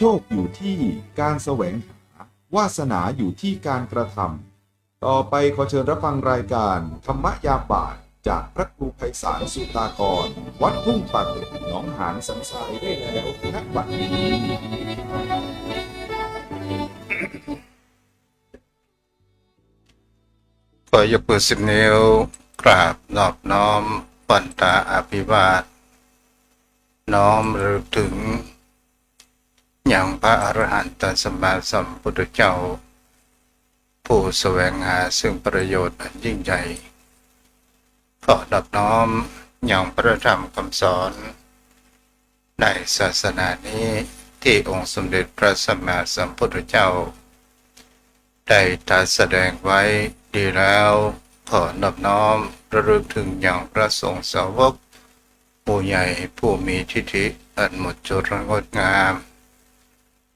โชคอยู่ที่การแสวงหาวาสนาอยู่ที่การกระทำต่อไปขอเชิญรับฟังรายการธรรมยามบ่ายจากพระครูไพศาลสุตากรวัดทุ่งปากเกร็ดหนองหานสันทรายได้แล้วณบัดนี้ขอยกมือ10 นิ้วกราบนอบน้อมปันตาอภิวาทน้อมระลึกถึงอย่างพระอรหันตสัมมาสัมพุทธเจ้าผู้แสวงหาซึ่งประโยชน์อันยิ่งใหญ่ขอนอบน้อมอย่างพระธรรมคำสอนในศาสนานี้ที่องค์สมเด็จพระสัมมาสัมพุทธเจ้าได้ตรัสแสดงไว้ดีแล้วขอนอบน้อมระลึกถึงอย่างพระสงฆ์สาวกผู้ใหญ่ผู้มีทิฏฐิอันหมดจดและงดงาม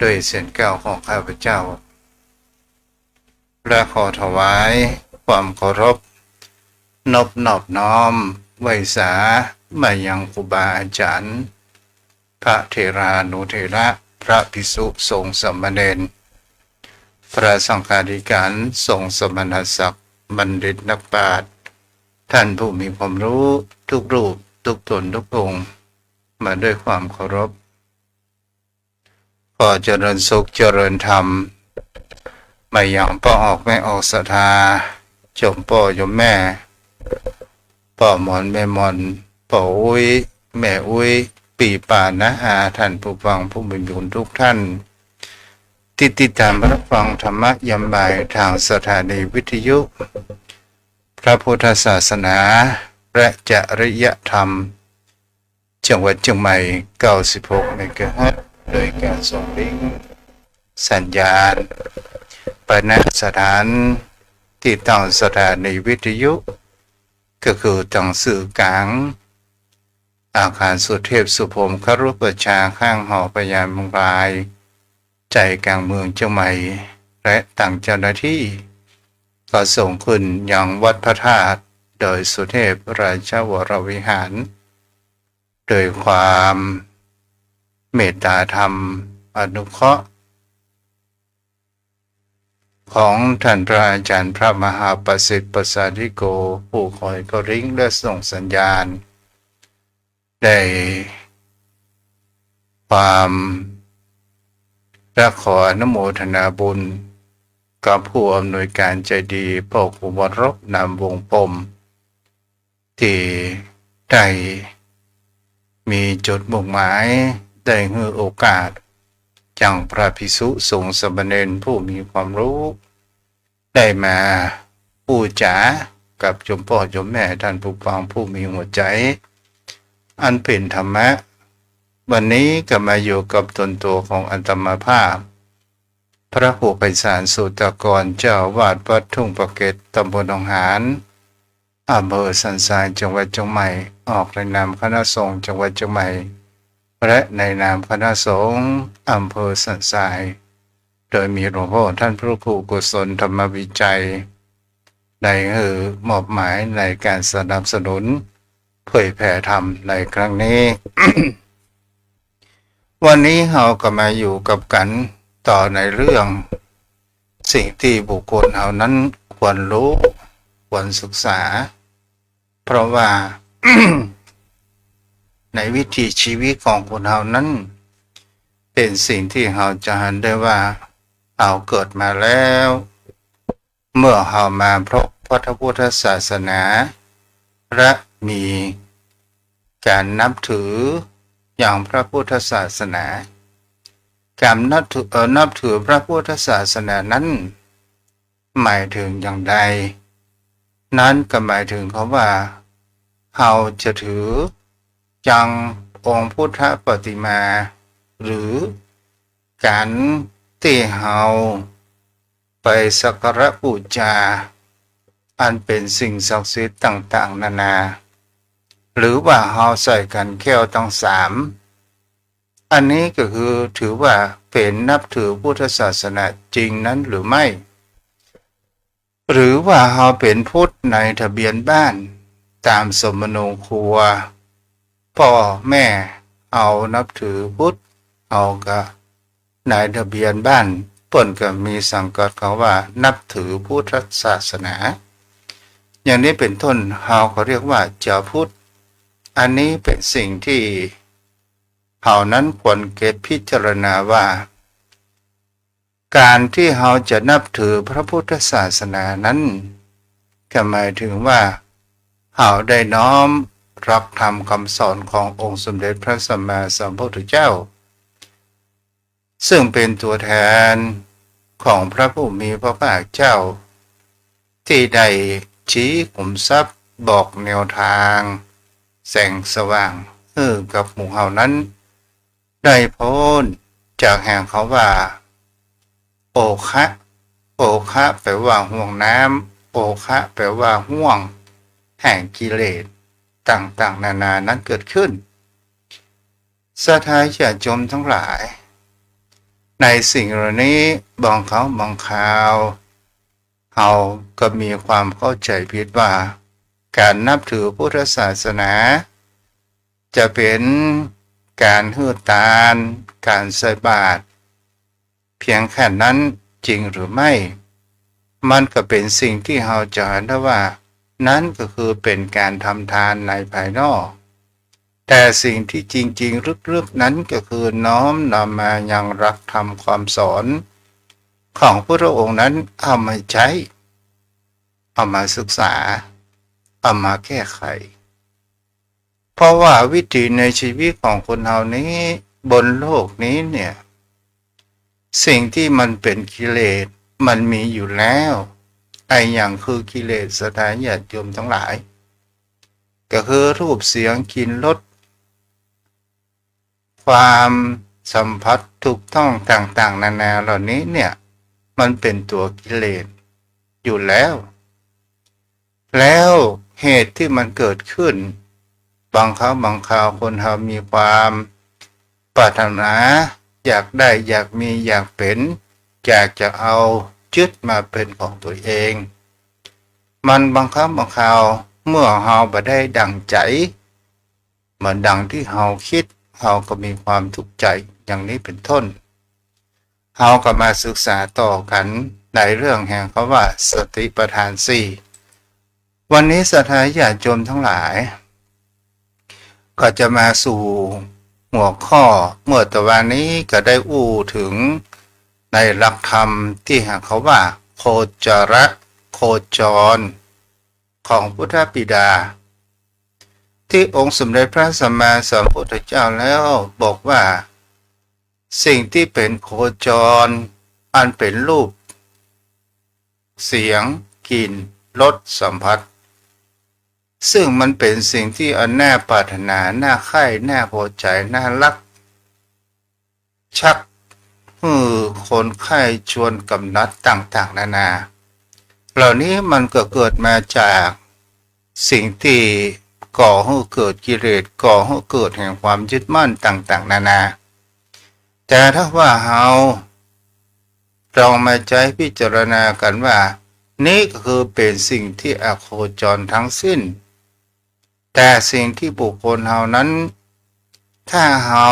ด้วยเสียงแก้วของข้าพเจ้าและขอถวายความเคารพนอบน้อมไว้สามายังครูบาอาจารย์พระเถรานุเถระพระภิกษุสงฆ์สามเณรพระสังฆาธิการสงฆ์สมณศักดิ์บัณฑิตนักปราชญ์ท่านผู้มีความรู้ทุกรูปทุกตนทุกองค์มาด้วยความเคารพขอเจริญสุขเจริญธรรมมาอย่างพ่อออกแม่ออกศรัทธาชมพ่อยมแม่พ่อหมอนแม่หมอนพ่ออุ้ยแม่อุ้ยปีป่านะอาท่านผู้ฟังผู้มีบุญทุกท่านที่ติดตามรับฟังธรรมะยามบ่ายทางสถานีวิทยุพระพุทธศาสนาและจริยธรรมจังหวัดเชียงใหม่96 เมกะฮัตซ์โดยการส่งลิงก์สัญญาณไปณสถานที่ตั้งสถานีวิทยุก็คือตั้งสื่อกลาง อาคารสุเทพสุพรหมครุประชาข้างหอพญามังรายใจกลางเมืองเชียงใหม่และต่างเจ้าหน้าที่ก็ส่งขึ้นยังวัดพระธาตุโดยสุเทพราชวรวิหารโดยความเมตตาธรรมอนุเคราะห์ของท่านพระอาจารย์พระมหาประสิทธิ์ประสาธิโกผู้คอยกริ่งและส่งสัญญาณได้ความและขออนุโมทนาบุญกับผู้อำนวยการใจดีพ่อครูวรบนามวงปมที่ได้มีจุดมุ่งหมายได้ให้โอกาสจังพระภิกษุสงฆ์สามเณรผู้มีความรู้ได้มาพูดจากับโยมพ่อโยมแม่ท่านผู้ฟังผู้มีหัวใจอันเป็นธรรมะวันนี้ก็มาอยู่กับตนตัวของอัตมาภาพพระครูไพศาลสุตกรเจ้าวาดวัดทุ่งประเกตตำบลหนองหานอำเภอสันทรายจังหวัดเชียงใหม่ออกในนามคณะสงฆ์จังหวัดเชียงใหม่และในนามคณะสงฆ์อำเภอสันทรายโดยมีหลวงพ่อท่านพระครูกุศลธรรมวิจัยได้มอบหมายในการสนับสนุนเผยแผ่ธรรมในครั้งนี้ วันนี้เราก็มาอยู่กับกันต่อในเรื่องสิ่งที่บุคคลเรานั้นควรรู้ควรศึกษาเพราะว่า ในวิถีชีวิตของคนเรานั้นเป็นสิ่งที่เราจะเห็นได้ว่าเราเกิดมาแล้วเมื่อเรามาพบพระพุทธศาสนาและมีการนับถืออย่างพระพุทธศาสนาการนับถือพระพุทธศาสนานั้นหมายถึงอย่างใดนั้นก็หมายถึงเขาว่าเราจะถือจังองค์พุทธปฏิมาหรือการที่เราไปสักการะบูชาอันเป็นสิ่งศักดิ์สิทธิ์ต่างๆนานาหรือว่าเราใส่กันแก้วทั้งสามอันนี้ก็คือถือว่าเป็นนับถือพุทธศาสนาจริงนั้นหรือไม่หรือว่าเราเป็นพุทธในทะเบียนบ้านตามสมโนครัวพ่อแม่เอานับถือพุทธเอาก็ในทะเบียนบ้านเปิ้นก็มีสังกัดเขาว่านับถือพุทธศาสนาอย่างนี้เป็นต้นเราก็เรียกว่าเจ้าพุทธอันนี้เป็นสิ่งที่เรานั้นควรเก็บพิจารณาว่าการที่เราจะนับถือพระพุทธศาสนานั้นก็หมายถึงว่าเราได้น้อมรับธรรมคำสอนขององค์สมเด็จพระสัมมาสัมพุทธเจ้าซึ่งเป็นตัวแทนของพระผู้มีพระภาคเจ้าที่ได้ชี้ขุมทรัพย์บอกแนวทางแสงสว่างกับหมู่เฮานั้นได้พ้นจากแห่งเขาว่าโอคะโอคะแปลว่าห่วงน้ำโอคะแปลว่าห่วงแห่งกิเลสต่างๆนานานั้นเกิดขึ้นสาธาญาติโยมทั้งหลายในสิ่งเหล่านี้บางเขาบางคราวเราก็มีความเข้าใจผิดว่าการนับถือพุทธศาสนาจะเป็นการหื้อตาลการใส่บาตรเพียงแค่นั้นจริงหรือไม่มันก็เป็นสิ่งที่เราจะเห็นได้ว่านั้นก็คือเป็นการทำทานในภายนอกแต่สิ่งที่จริงๆลึกๆนั้นก็คือน้อมนำมายังรักธรรมความสอนของพระองค์นั้นเอามาใช้เอามาศึกษาเอามาแก้ไขเพราะว่าวิถีในชีวิตของคนเรานี้บนโลกนี้เนี่ยสิ่งที่มันเป็นกิเลสมันมีอยู่แล้วไอ้อย่างคือกิเลสสถานญาติโยมทั้งหลายก็คือรูปเสียงกลิ่นรสความสัมผัสถูกต้องต่างๆนานาเหล่านี้เนี่ยมันเป็นตัวกิเลสอยู่แล้วเหตุที่มันเกิดขึ้น บางครั้งบางคราวคนเรามีความปรารถนาอยากได้อยากมีอยากเป็นอยากจะเอายึดมาเป็นของตัวเองมันบางครั้งบางคราวเมื่อเราบ่ได้ดังใจเหมือนดังที่เราคิดเราก็มีความทุกข์ใจอย่างนี้เป็นต้นเราก็มาศึกษาต่อกันในเรื่องแห่งคำว่าสติปัฏฐานสี่วันนี้ศรัทธาญาติโยมทั้งหลายก็จะมาสู่หัวข้อเมื่อตะวันนี้ก็ได้อู้ถึงในหลักธรรมที่หาเขาว่าโคจรโคจรของพุทธบิดาที่องค์สมเด็จพระสัมมาสัมพุทธเจ้าแล้วบอกว่าสิ่งที่เป็นโคจรอันเป็นรูปเสียงกลิ่นรสสัมผัสซึ่งมันเป็นสิ่งที่อันน่าปรารถนาน่าใคร่น่าพอใจน่ารักชักคนไข้ชวนกำนัดต่างๆนานาเหล่านี้มันก็เกิดมาจากสิ่งที่ก่อให้เกิดกิเลสก่อให้เกิดแห่งความยึดมั่นต่างๆนานาแต่ถ้าว่าเราลองมาใจพิจารณากันว่านี่ก็คือเป็นสิ่งที่อโคจรทั้งสิ้นแต่สิ่งที่บุคคลเรานั้นถ้าเรา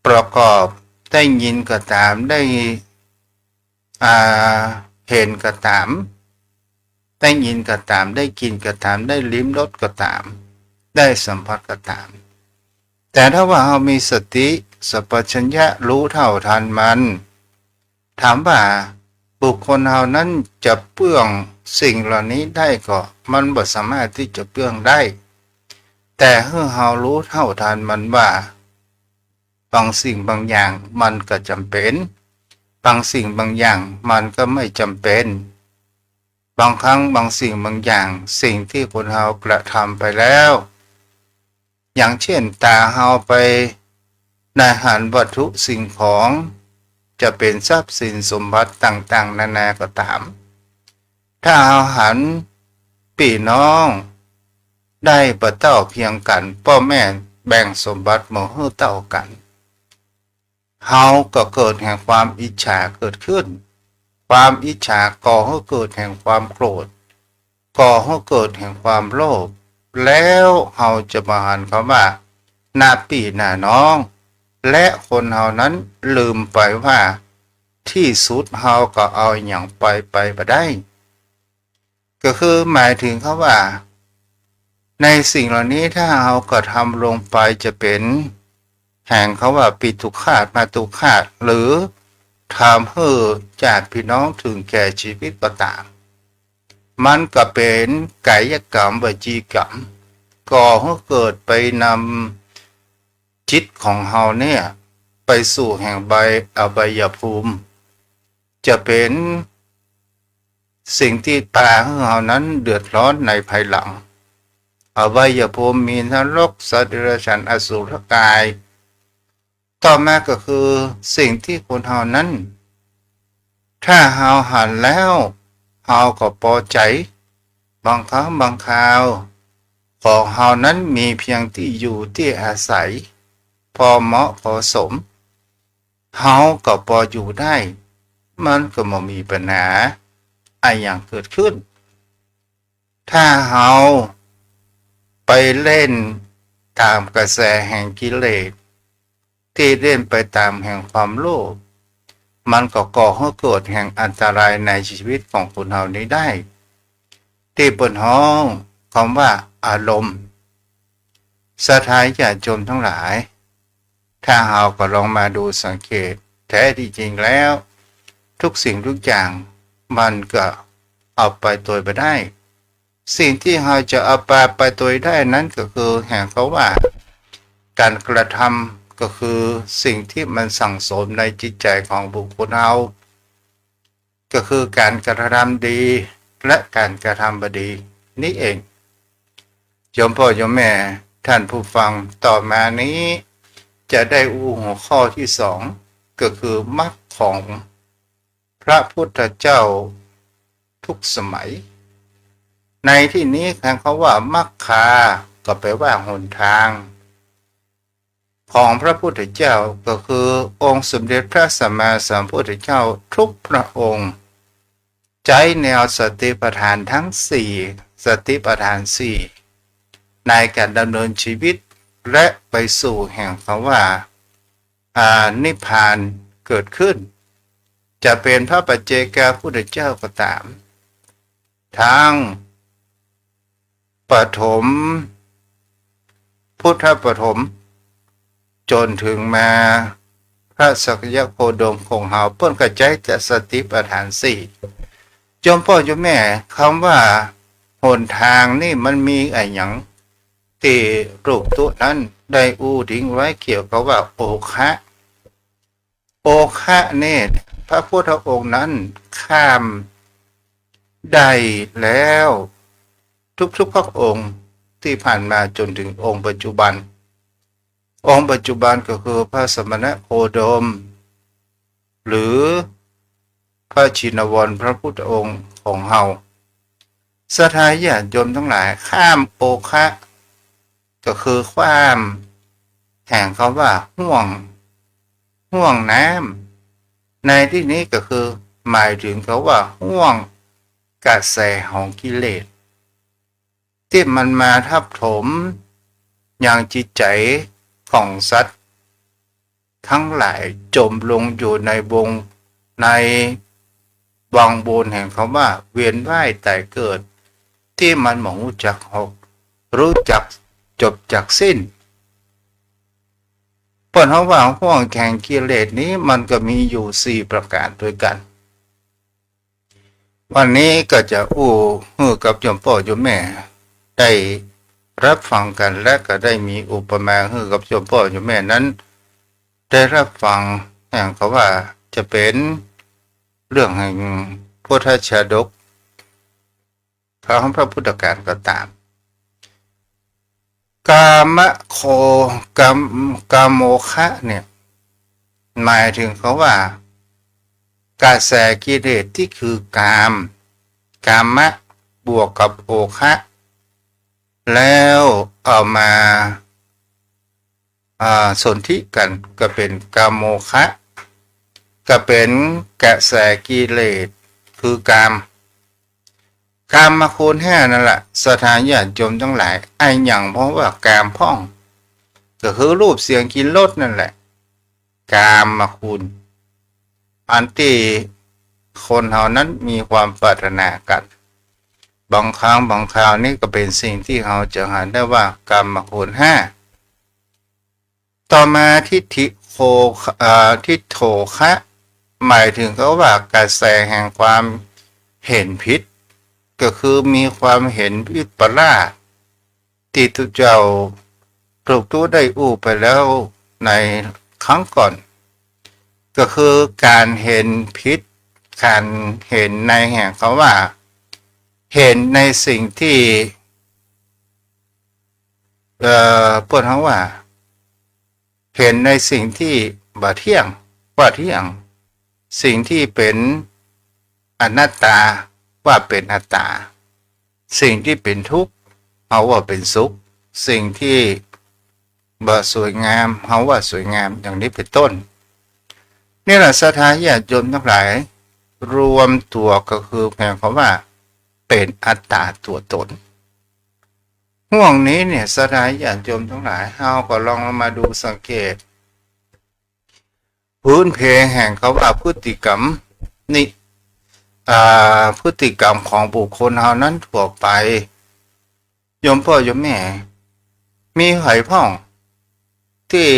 ประกอบได้ยินก็ตามได้เห็นก็ตามได้ยินก็ตามได้กินก็ตามได้ลิ้มรสก็ตามได้สัมผัสก็ตามแต่ถ้าว่าเรามีสติสัพพัญญะรู้เท่าทันมันถามว่าบุคคลเรานั้นจะเปื้องสิ่งเหล่านี้ได้ก็มันบ่สามารถที่จะเปื้องได้แต่เมื่อเรารู้เท่าทันมันว่าบางสิ่งบางอย่างมันก็จำเป็นบางสิ่งบางอย่างมันก็ไม่จำเป็นบางครั้งบางสิ่งบางอย่างสิ่งที่คนเรากระทำไปแล้วอย่างเช่นตาเราไปในหันวัตถุสิ่งของจะเป็นทรัพย์สินสมบัติต่างๆนานาก็ตามถ้าเราหันพี่น้องได้ประเต้าเพียงกันพ่อแม่แบ่งสมบัติมาให้เต้ากันเฮาก็เกิดแห่งความอิจฉาเกิดขึ้นความอิจฉาก่อให้เกิดแห่งความโกรธก่อให้เกิดแห่งความโลภแล้วเฮาจะมาหันคำว่าหน้าพี่หน้าน้องและคนเฮานั้นลืมไปว่าที่สุดเฮาก็เอาอย่างไปบ่ได้ก็คือหมายถึงเขาว่าในสิ่งเหล่านี้ถ้าเฮากระทำลงไปจะเป็นแห่งเขาว่าปิตุฆาตมาตุฆาตหรือทำให้ญาติพี่น้องถึงแก่ชีวิตก็ตามมันก็เป็นกายกรรมวจีกรรมก่อให้เกิดไปนำจิตของเฮาเนี่ยไปสู่แห่งอบายภูมิจะเป็นสิ่งที่ตาของเฮานั้นเดือดร้อนในภายหลังอบายภูมิมีนรกสัตว์เดรัจฉานอสุรกายต่อมาก็คือสิ่งที่คนเฮานั้นถ้าเฮาหันแล้วเฮาก็พอใจบางครั้งบางคราวของเฮานั้นมีเพียงที่อยู่ที่อาศัยพอเหมาะพอสมเฮาก็พออยู่ได้มันก็บ่มีปัญหาอะไรอย่างเกิดขึ้นถ้าเฮาไปเล่นตามกระแสแห่งกิเลสที่เล่นไปตามแห่งความโลภมันก็ก่อให้เกิดแห่งอันตรายในชีวิตของคนเฮานี้ได้ที่เปิ้นฮ้องคำว่าอารมณ์ศรัทธาญาติโยมทั้งหลายถ้าเฮาก็ลองมาดูสังเกตแท้ที่จริงแล้วทุกสิ่งทุกอย่างมันก็เอาไปตัวไปได้สิ่งที่เราจะเอาไปตัวได้นั้นก็คือแห่งเขาว่าการกระทำก็คือสิ่งที่มันสั่งสมในจิตใจของบุคคลเราก็คือการกระทำดีและการกระทำบดีนี่เองโยมพ่อโยมแม่ท่านผู้ฟังต่อมานี้จะได้หัวข้อที่สองก็คือมรรคของพระพุทธเจ้าทุกสมัยในที่นี้เขาว่ามัคคา ก็แปลว่าหนทางของพระพุทธเจ้าก็คือองค์สมเด็จพระสัมมาสัมพุทธเจ้าทุกพระองค์ใช้แนวสติปัฏฐานทั้งสี่สติปัฏฐานสี่ในการดำเนินชีวิตและไปสู่แห่งคำว่านิพพานเกิดขึ้นจะเป็นพระปัจเจกพุทธเจ้าก็ตามทั้งปฐมพุทธปฐมจนถึงมาพระสักยโคดมคงเฮาเปิ้นกระจายแต่สติปัฏฐานสี่จอมพ่อจอมแม่คำว่าหนทางนี่มันมีอะไรอย่างที่รูปตัวนั้นได้ทิ้งไว้เกี่ยวกับว่าโอคะเนี่ยพระพุทธองค์นั้นข้ามได้แล้วทุกพระองค์ที่ผ่านมาจนถึงองค์ปัจจุบันก็คือพระสมณโคดมหรือพระชินวรพระพุทธองค์ของเฮาศรัทธาญาติโยมทั้งหลายข้ามโอคะก็คือความแห่งคำว่าห่วงน้ำในที่นี้ก็คือหมายถึงเขาว่าห่วงกระแสของกิเลสที่มันมาทับถมอย่างจิตใจของสัตว์ทั้งหลายจมลงอยู่ในวังบนแห่งคำว่าเวียนว่ายตายเกิดที่มันหมองรู้จักรู้จักจบจากสิ้นผลของห่วงแห่งกิเลสนี้มันก็มีอยู่4ประการด้วยกันวันนี้ก็จะกับโยมพ่อโยมแม่ได้รับฟังกันและก็ได้มีอุปมากับโยมพ่อโยมแม่นั้นได้รับฟังอย่างเขาว่าจะเป็นเรื่องแห่งพุทธชาดกของพระพุทธการก็ตามกามโคกามโมคะเนี่ยหมายถึงเขาว่ากระแสกิเลสที่คือกามะบวกกับโอคะแล้วเอามาสนธิกันก็เป็นกามโมคะก็เป็นกระแสกิเลสคือกามมาคูณ5นั่นแหละสถานญาติโยมทั้งหลายไอ้อย่างเพราะว่ากามพ่องก็คือรูปเสียงกลิ่นรสนั่นแหละกามมาคูณอันที่คนเฮานั้นมีความปรารถนากันบางครั้งบางคราวนี่ก็เป็นสิ่งที่เราจะหาได้ว่ากามมาคูณ5ต่อมาทิฏโถคะหมายถึงเขาว่ากระแสแห่งความเห็นผิดก็คือมีความเห็นวิปลาสที่ทุกเจ้าถูกตู้ได้ไปแล้วในครั้งก่อนก็คือการเห็นผิดการเห็นในแห่งเขาว่าเห็นในสิ่งที่ปวดหัวว่าเห็นในสิ่งที่ว่าเที่ยงสิ่งที่เป็นอนัตตาว่าเป็นอัตตาสิ่งที่เป็นทุกข์เอาว่าเป็นสุขสิ่งที่บ่สวยงามเอาว่าสวยงามอย่างนี้เป็นต้นนี่แหละศรัทธาญาติโยมทั้งหลายรวมตัวก็คือแปลว่าเป็นอัตตาตัวตนห่วงนี้เนี่ยศรัทธาญาติโยมทั้งหลายเฮาก็ลองมาดูสังเกตพื้นเพแห่งเขาว่าพฤติกรรมนี่พฤติกรรมของบุคคลเฮานั้นทั่วไปโยมพ่อโยมแม่มีไผพ่องที่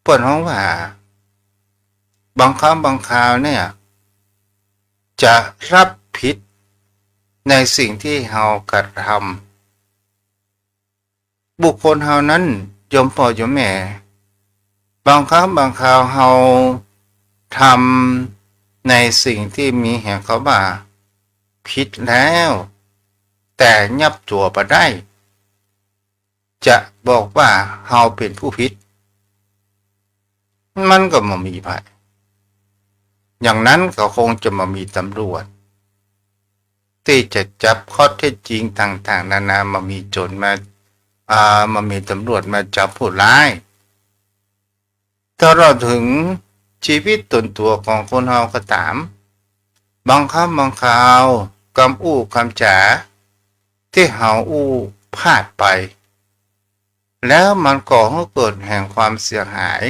เปิ้นฮ้องว่าบางครั้งบางคราวเนี่ยจะรับผิดในสิ่งที่เฮากระทำบุคคลเฮานั้นโยมพ่อโยมแม่บางครั้งบางคราวเฮาทำในสิ่งที่มีแห่งเขาว่าผิดแล้วแต่ยับตัวบ่ได้จะบอกว่าเฮาเป็นผู้ผิดมันก็บ่มีไผอย่างนั้นก็คงจะมามีตำรวจ ที่จะจับข้อเท็จจริงต่างๆนานามามีโจรมามีตำรวจมาจับผู้ร้ายถ้าเราถึงชีวิตตนตัวของคนเฮาก็ตามบางคำบางคราวคำอู้คำจ๋าที่เฮาอู้พลาดไปแล้วมันก่อให้เกิดแห่งความเสียหาย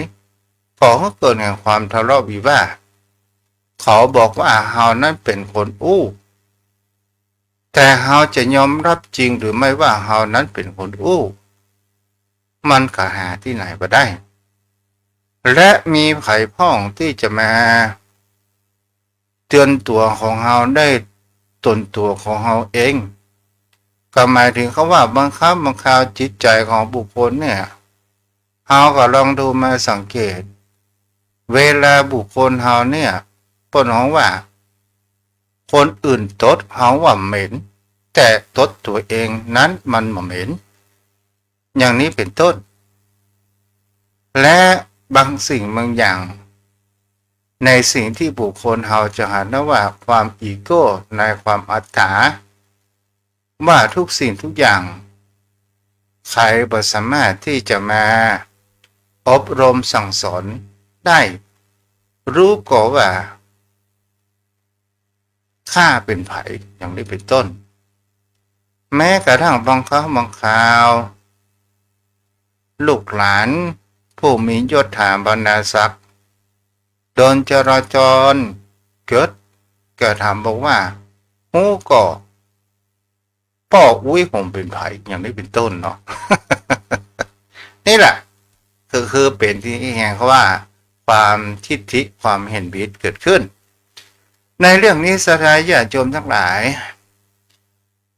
ก่อให้เกิดแห่งความทะเลาะวิวาทเขาบอกว่าเฮานั้นเป็นคนอู้แต่เฮาจะยอมรับจริงหรือไม่ว่าเฮานั้นเป็นคนอู้มันก็หาที่ไหนบ่ได้และมีไผพ้องที่จะมาเตือนตัวของเฮาได้ตนตัวของเฮาเองก็หมายถึงเขาว่าบางครั้งบางคราวจิตใจของบุคคลเนี่ยเฮาก็ลองดูมาสังเกตเวลาบุคคลเฮาเนี่ยเปิ้นฮ้องว่าคนอื่นตดเฮาว่าเหม็นแต่ตดตัวเองนั้นมันบ่เหม็นอย่างนี้เป็นต้นและบางสิ่งบางอย่างในสิ่งที่บุคคลเฮาจะหันว่าความอีโก้ในความอัตตาว่าทุกสิ่งทุกอย่างใครบ่สามารถที่จะมาอบรมสั่งสอนได้รู้ก็ว่าข้าเป็นไผอย่างนี้เป็นต้นแม้กระทั่งบางครั้งบางคราวลูกหลานผู้มียศถาบรรดาศักดิ์โดนจราจรเกิดถามบอกว่าฮู้ก็พ่ออุ้ยผมเป็นไผอย่างนี้เป็นต้นเนาะ นี่แหละคือเป็นที่แห่งเขาว่าความทิฏฐิความเห็นผิดเกิดขึ้นในเรื่องนี้สถาญาติโยมทั้งหลาย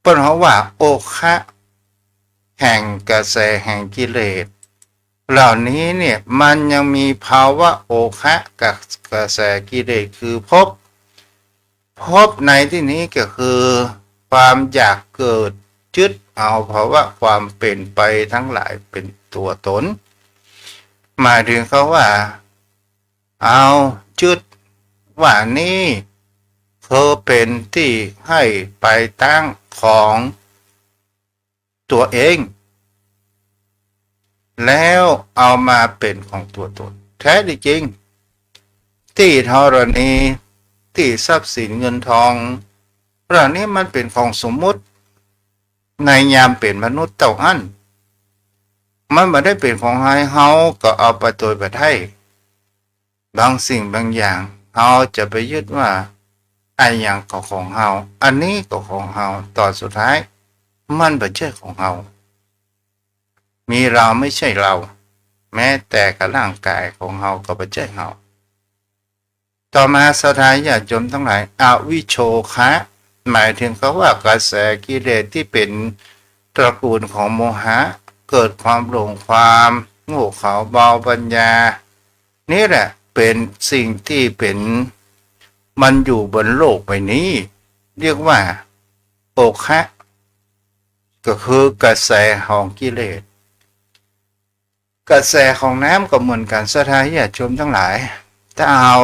เปิ้นเขาว่าโอคะแห่งกระแสแห่งกิเลสเหล่านี้เนี่ยมันยังมีภาวะโอคะกับกระแสกิเลสคือพบในที่นี้ก็คือความอยากเกิดยึดเอาภาวะความเป็นไปทั้งหลายเป็นตัวตนหมายถึงเขาว่าเอายึดว่านี่เธอเป็นที่ให้ไปตั้งของตัวเองแล้วเอามาเป็นของตัวตนแท้จริงที่ธรณีที่ทรัพย์สินเงินทองเหล่านี้มันเป็นของสมมุติในยามเป็นมนุษย์เต่าอั้นมันไม่ได้เป็นของให้เฮาก็เอาไปตัวไปให้บางสิ่งบางอย่างเฮาจะไปยึดว่าไอ้อย่างก็ของเฮาอันนี้ก็ของเฮาตอนสุดท้ายมันไม่ใช่ของเฮามีเราไม่ใช่เราแม้แต่กับร่างกายของเฮาก็ไม่ใช่เฮาต่อมาสถาญาติโยมทั้งหลายอวิโชคะหมายถึงเขาว่ากระแสกิเลสที่เป็นตระกูลของโมหะเกิดความหลงความโง่เขลาเบาปัญญานี่แหละเป็นสิ่งที่เป็นมันอยู่บนโลกใบนี้เรียกว่าโอคะก็คือกระแสของกิเลสกระแสของน้ำก็เหมือนกันสถาญาติโยมทั้งหลายถ้าเอา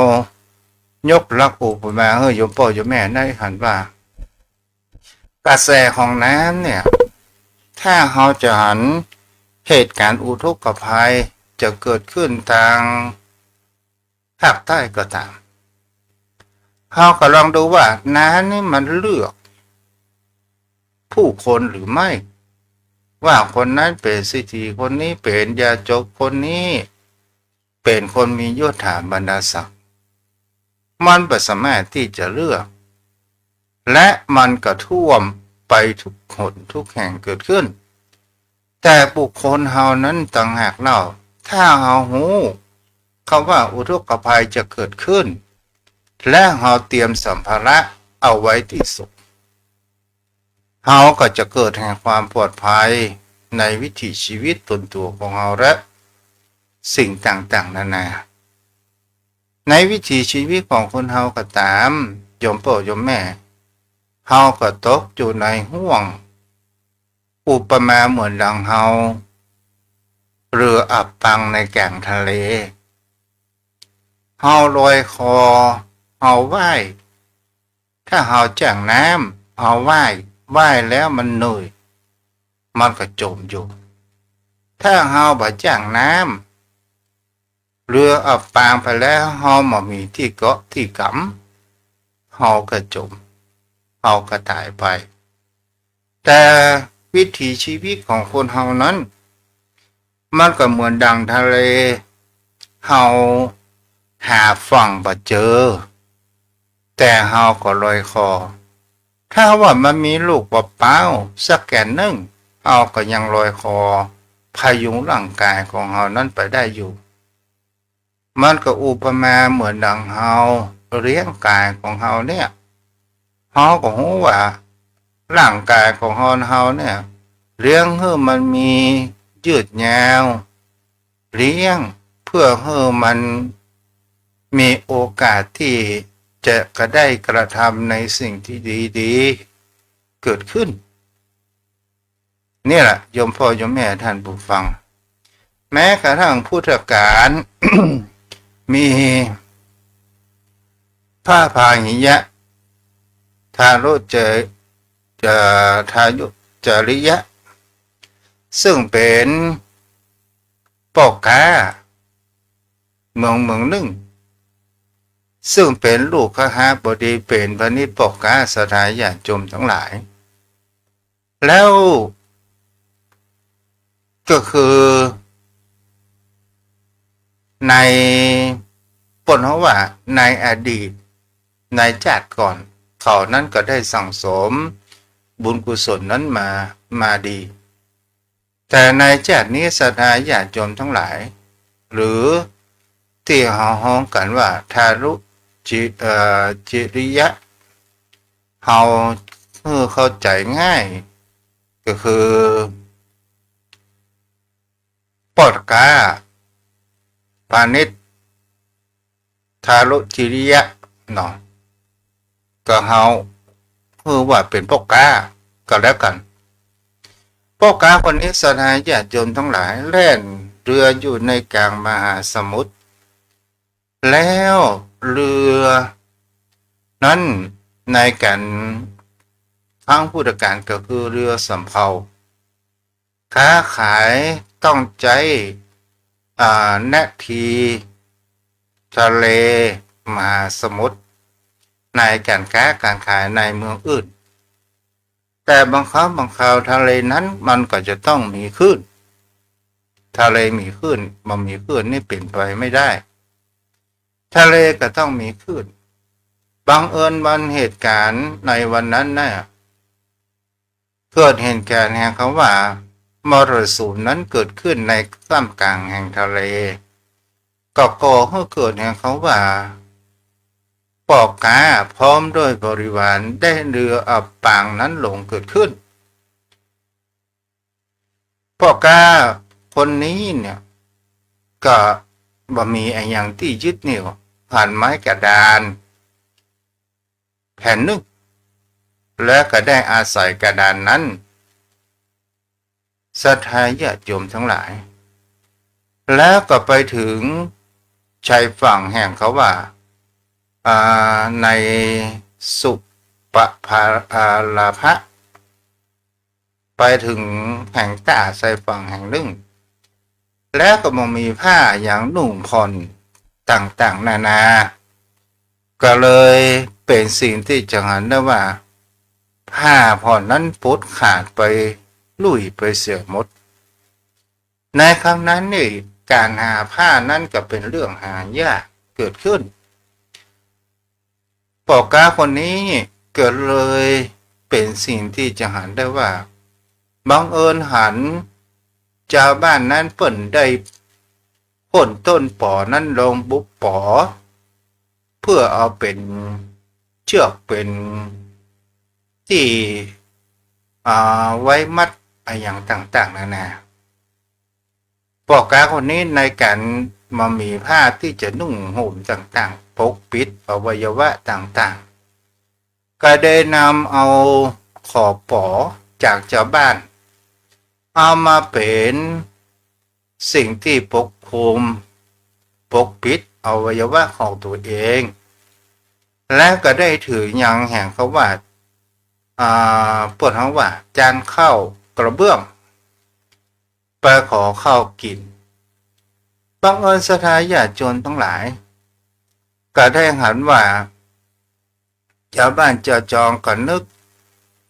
ยกลักอุปมาโยมพ่อโยมแม่ได้หันว่ากระแสของน้ำเนี่ยถ้าเราจะหันเหตุการณ์อุทกภัยจะเกิดขึ้นทางภาคใต้ก็ตามเราก็ลองดูว่าน้ำนี่มันเลือกผู้คนหรือไม่ว่าคนนั้นเป็นเศรษฐีคนนี้เป็นยาจกคนนี้เป็นคนมียศถาบรรดาศักดิ์มันไม่สามารถที่จะเลือกและมันก็ท่วมไปทุกหนทุกแห่งเกิดขึ้นแต่บุคคลเฮานั้นต่างหากเล่าถ้าเฮาหูคำว่าอุทกภัยจะเกิดขึ้นและเฮาเตรียมสัมภาระเอาไว้ที่สุดเฮาก็จะเกิดแห่งความปลอดภัยในวิถีชีวิตตนตัวของเฮาและสิ่งต่างๆนานาในวิถีชีวิตของคนเฮาก็ตามโยมพ่อโยมแม่เฮาก็ตกอยู่ในห่วงอุปมาเหมือนดังเฮาเรืออับปังในแก่งทะเลเฮาลอยคอเฮาว่ายถ้าเฮาแจ้งน้ เอาว่ายแล้วมันเหนื่อยมันก็จมอยู่ถ้าเฮาบ่จ้างน้ำเรืออับปางไปแล้วเฮาบ่มีที่เกาะที่กำเฮาก็จมเฮาก็ตายไปแต่วิถีชีวิตของคนเฮานั้นมันก็เหมือนดังทะเลเฮาหาฝั่งบ่เจอแต่เฮาก็ลอยคอถ้าว่ามันมีลูกเปล่าๆสักแก่นหนึ่งเฮาก็ยังลอยคอพยุงร่างกายของเฮานั้นไปได้อยู่มันก็อุปมาเหมือนดังเฮาเลี้ยงกายของเฮาเนี่ยเฮาก็รู้ว่าร่างกายของเฮาเนี่ยเลี้ยงให้มันมียืดยาวเลี้ยงเพื่อให้มันมีโอกาสที่จะกระได้กระทำในสิ่งที่ดีๆเกิดขึ้นนี่แหละโยมพ่อโยมแม่ท่านผู้ฟังแม้กระทั่งพุทธกาล มีพระพาหิยะทารุจะทายุจริยะซึ่งเป็นปอกกาเมืองหนึ่งซึ่งเป็นลูกขหาบดีเป็นพระนิปกกาสถาญาติโยมทั้งหลายแล้วก็คือในปนเขาว่าในอดีตในชาติก่อนเขานั้นก็ได้สั่งสมบุญกุศลนั้นมาดีแต่ในชาตินี้สถาญาติโยมทั้งหลายหรือที่เขาฮ้องกันว่าทารุจิริยะเขาเข้าใจง่ายก็คือปอดกาพาณิชย์ทารุจิริยะเนาะก็เฮาคือว่าเป็นปอกกาก็แล้วกันปอกกาคนนี้สถาญาติโยมทั้งหลายแล่นเรืออยู่ในกลางมหาสมุทรแล้วเรือนั้นในกันครั้งพุทธกาลก็คือเรือสำเภาค้าขายต้องใจนาทีทะเลมหาสมุทรในการค้าการขายในเมืองอื่นแต่บางครั้งบางคราวทะเลนั้นมันก็จะต้องมีคลื่นทะเลมีคลื่นบ่มีคลื่นนี่เป็นไปไม่ได้ทะเลก็ต้องมีคลื่นบังเอิญวันเหตุการณ์ในวันนั้นน่ะเกิดเหตุการณ์แห่งคำว่ามรสุมนั้นเกิดขึ้นในท่ามกลางแห่งทะเลก็ก่อให้เกิดแห่งคำว่าปอกกาพร้อมด้วยบริวารได้เรืออับปางนั้นหลงเกิดขึ้นปอกกาคนนี้เนี่ยก็บ่มีอะไรอย่างที่ยึดเหนี่ยวผ่านไม้กระดานแผ่นหนึ่งและก็ได้อาศัยกระดานนั้นศรัทธาญาติโยมทั้งหลายแล้วก็ไปถึงชายฝั่งแห่งเขาว่าในสุปภาลาภะไปถึงแห่งตาชายฝั่งแห่งหนึ่งแล้วก็มามีผ้าอย่างนุ่งผ่อนต่างๆนานาก็เลยเป็นสิ่งที่จะเห็นได้ว่าผ้าผ่อนนั้นปุดขาดไปลุยไปเสียหมดในครั้งนั้นนี่การหาผ้านั้นก็เป็นเรื่องหายากเกิดขึ้นปอกกาคนนี้เกิดเลยเป็นสิ่งที่จะเห็นได้ว่าบังเอิญหันชาวบ้านนั้นเปิ่นได้พ่นต้นปอนั้นลงบุบปอเพื่อเอาเป็นเชือกเป็นที่ไว้มัดอย่างต่างๆนานาปอกกาคนนี้ในการมามีผ้าที่จะนุ่งห่มต่างๆปกปิดอวัยวะต่างๆก็ได้นำเอาขอบปอจากชาวบ้านเอามาเป็นสิ่งที่ปกคลุมปกปิดอวัยวะของตัวเองและก็ได้ถืออย่างแห่งเขาว่า ปวดหัวว่าจานข้าวกระเบื้องไปขอข้าวกินบังเอิญศรัทธาญาติโยมทั้งหลายก็ได้หันว่าชาวบ้านเจ้าจองก็นึก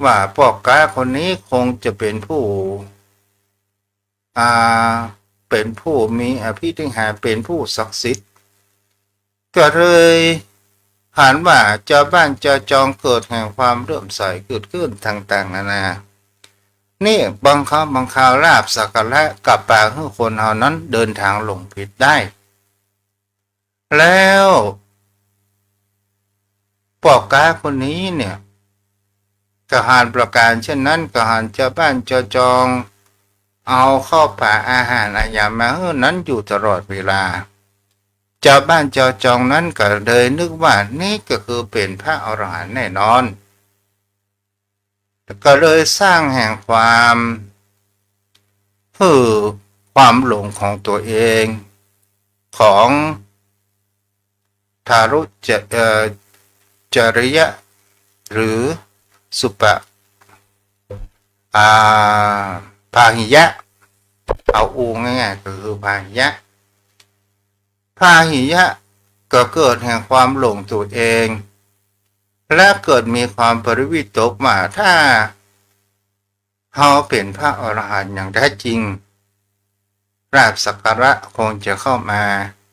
ว่าพ่อค้าคนนี้คงจะเป็นผู้อ่าเป็นผู้มีอภิธิหารเป็นผู้ศักดิ์สิทธิ์ก็เลยหันว่าชาวบ้านเจ้าจองเกิดแห่งความเลื่อมใสเกิดขึ้นต่างๆนานานี่บางครั้งบางคราวลาบสักการะกับปากให้คนเหล่านั้นเดินทางหลงผิดได้แล้วพ่อค้าคนนี้เนี่ยกหารประการเช่นนั้นกหารชาวบ้านเจ้าจองเอาเข้าป่าอาหารอาญามาให้นั้นอยู่ตลอดเวลาชาวบ้านเจ้าจองนั้นก็เลยนึกว่านี่ก็คือเป็นพระอรหันต์แน่นอนก็เลยสร้างแห่งความความหลงของตัวเองของทารุจริยะหรือสุปพาหิยะเอาง่ายๆก็คือพาหิยะพาหิยะก็เกิดแห่งความหลงตัวเองและเกิดมีความปริวิตกมาถ้าเราเป็นพระอรหันต์อย่างแท้จริงลาภสักการะคงจะเข้ามา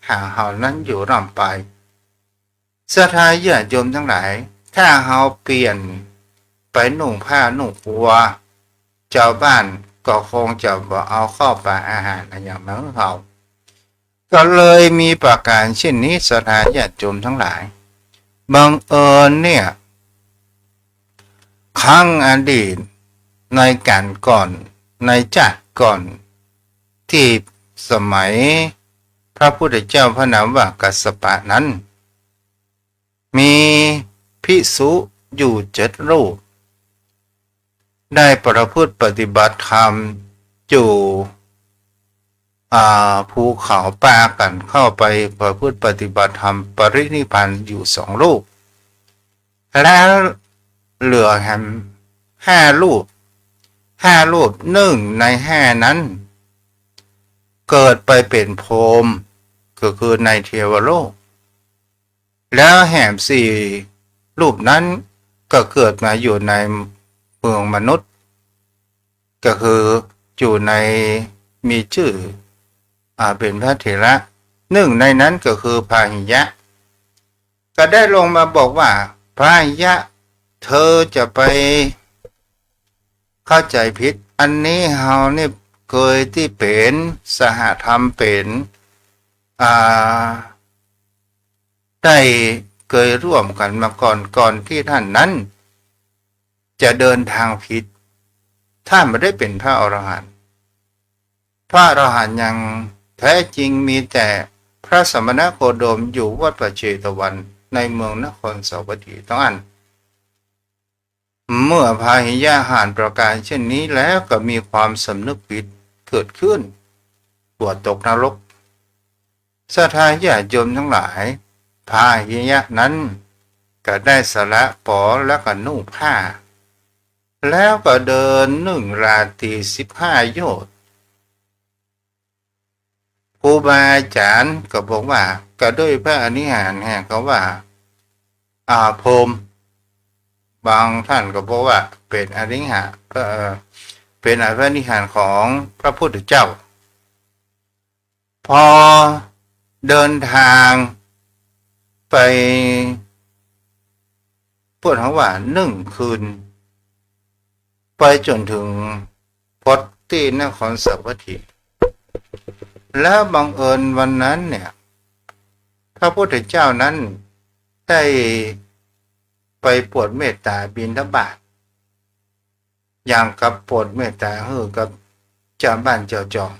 หาเรานั้นอยู่ร่ำไปศรัทธาญาติโยมทั้งหลายถ้าเราเปลี่ยนไปนุ่งผ้านุ่งปัวชาวบ้านก็คงจะบ่เอาเข้าปลาอาหารอย่างนั้นเราก็เลยมีประการเช่นนี้ศรัทธาญาติโยมทั้งหลายบังเอิญเนี่ยครั้งอดีตในการก่อนในจักรก่อนที่สมัยพระพุทธเจ้าพระนามว่ากัสสปะนั้นมีภิกษุอยู่7 รูปได้ประพฤติปฏิบัติธรรมอยู่ภูเขาป่ากันเข้าไปประพฤติปฏิบัติธรรมปรินิพพานอยู่2 รูปแล้วเหลือแห่ง5 รูป1 ใน 5นั้นเกิดไปเป็นพรหมก็คือในเทวโลกแล้วแห่ง4 รูปนั้นก็เกิดมาอยู่ในเมืองมนุษย์ก็คืออยู่ในมีชื่อเป็นพระเถระ1 ในนั้นก็คือพาหิยะก็ได้ลงมาบอกว่าพาหิยะเธอจะไปเข้าใจผิดอันนี้เฮานี่เคยที่เป็นสหธรรมเป็นได้เคยร่วมกันมาก่อนที่ท่านนั้นจะเดินทางผิดท่านไม่ได้เป็นพระอรหันต์พระอรหันต์ยังแท้จริงมีแต่พระสมณโคดมอยู่วัดประเชตวันในเมืองนครสาวัตถีทั้งอันเมื่อพาหิยะหานประการเช่นนี้แล้วก็มีความสำนึกผิดเกิดขึ้นปวดตกนรกศรัทธาญาติโยมทั้งหลายพาหิยะนั้นก็ได้สละปอแล้วก็นุ่งผ้าแล้วก็เดิน1 ราตรี15 โยชน์ครูบาอาจารย์ก็บอกว่าก็ด้วยพระอนิหารแห่งเขาว่าพรหมบางท่านก็บอกว่าเป็นอนิหารเป็นอภินิหารของพระพุทธเจ้าพอเดินทางไปพูดว่า1 คืนไปจนถึงพจน์ที่นครสาวัตถีแล้วบังเอิญวันนั้นเนี่ยพระพุทธเจ้านั้นได้ไปโปรดเมตตาบิณฑบาตอย่างกับโปรดเมตตากับเจ้าบ้านเจ้าจอง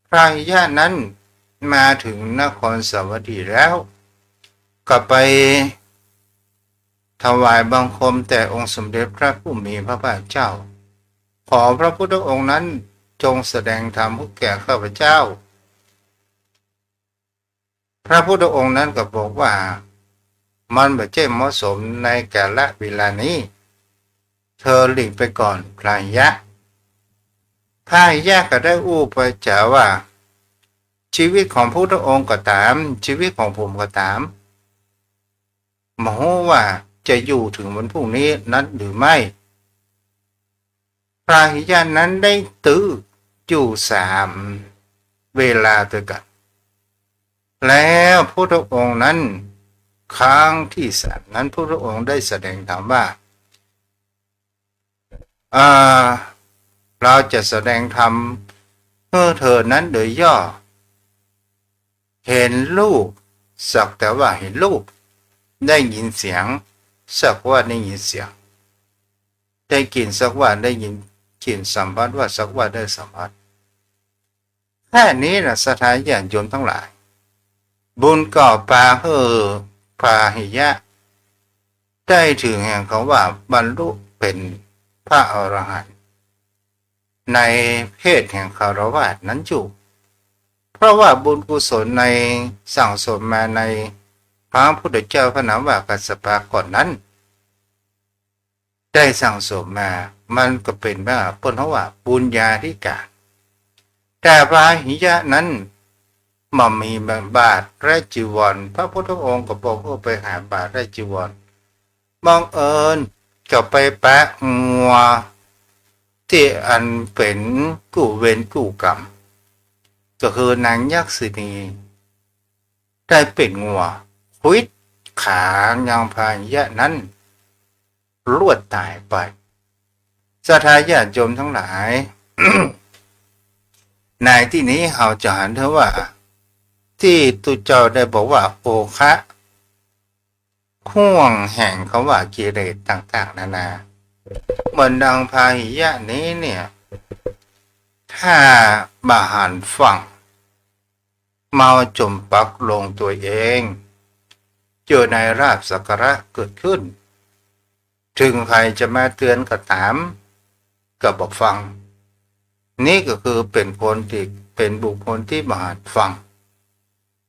พระหิยะนั้นมาถึงนครสาวัตถีแล้วก็ไปถวายบังคมแต่องค์สมเด็จพระผู้มีพระภาคเจ้าขอพระพุทธองค์นั้นจงแสดงธรรมให้แก่ข้าพเจ้าพระพุทธองค์นั้นก็บอกว่ามันไม่ใช่เหมาะสมในกาลเวลานี้ เธอหลีกไปก่อนพรายะพรายะก็ได้อู้ไปจ๋าว่าชีวิตของพระองค์ก็ตามชีวิตของผมก็ตามหมอว่าจะอยู่ถึงวันพรุ่งนี้นั้นหรือไม่พระหิยะนั้นได้ตื้ออยู่3เวลาด้วยกันแล้วพระองค์นั้นครั้งที่3นั้นพระองค์ได้แสดงธรรมว่าเราจะแสดงธรรมเพื่อเธอนั้นโดยย่อเห็นรูปสักแต่ว่าเห็นรูปได้ยินเสียงสักว่าได้ยินเสียงได้กลิ่นสักว่าได้ยินกลิ่นสัมผัสว่าสักว่าได้สัมผัสแค่นี้นะสถานญาณโยมทั้งหลายบุญก่อปาพาหิยะได้ถึงแห่งเขาว่าบรรลุเป็นพระอรหันต์ในเพศแห่งคารวะนั้นอยู่เพราะว่าบุญกุศลในสั่งสมมาในพระพุทธเจ้าพระนามว่ากัสสปะก่อนนั้นได้สั่งสมมามันก็เป็นว่าเปิ้นว่าบุญญาธิการแต่พระหิยะนั้นมันมีบาทและจีวรพระพุทธองค์ก็บอกว่าไปหาบาทและจีวรบังเอิญก็ไปแปะงัวที่อันเป็นกู่เวรกู่กรรมก็คือนางยักษินีได้เป็นงัวควิดขายังพาหิยะนั้นลวดตายไปสถาญาติโยมทั้งหลาย ในที่นี้เราจะหันเถอะว่าที่ตุเจ้าได้บอกว่าโอคะห่วงแห่งเขาว่ากิเลสต่างๆนานาเหมือนดังพาหิยะนี้เนี่ยถ้าบาหันฟังเมาจมปักลงตัวเองเจอในราบสักการะเกิดขึ้นถึงใครจะมาเตือนก็ตามก็บอกฟังนี่ก็คือเป็นคนที่เป็นบุคคลที่บาหันฟัง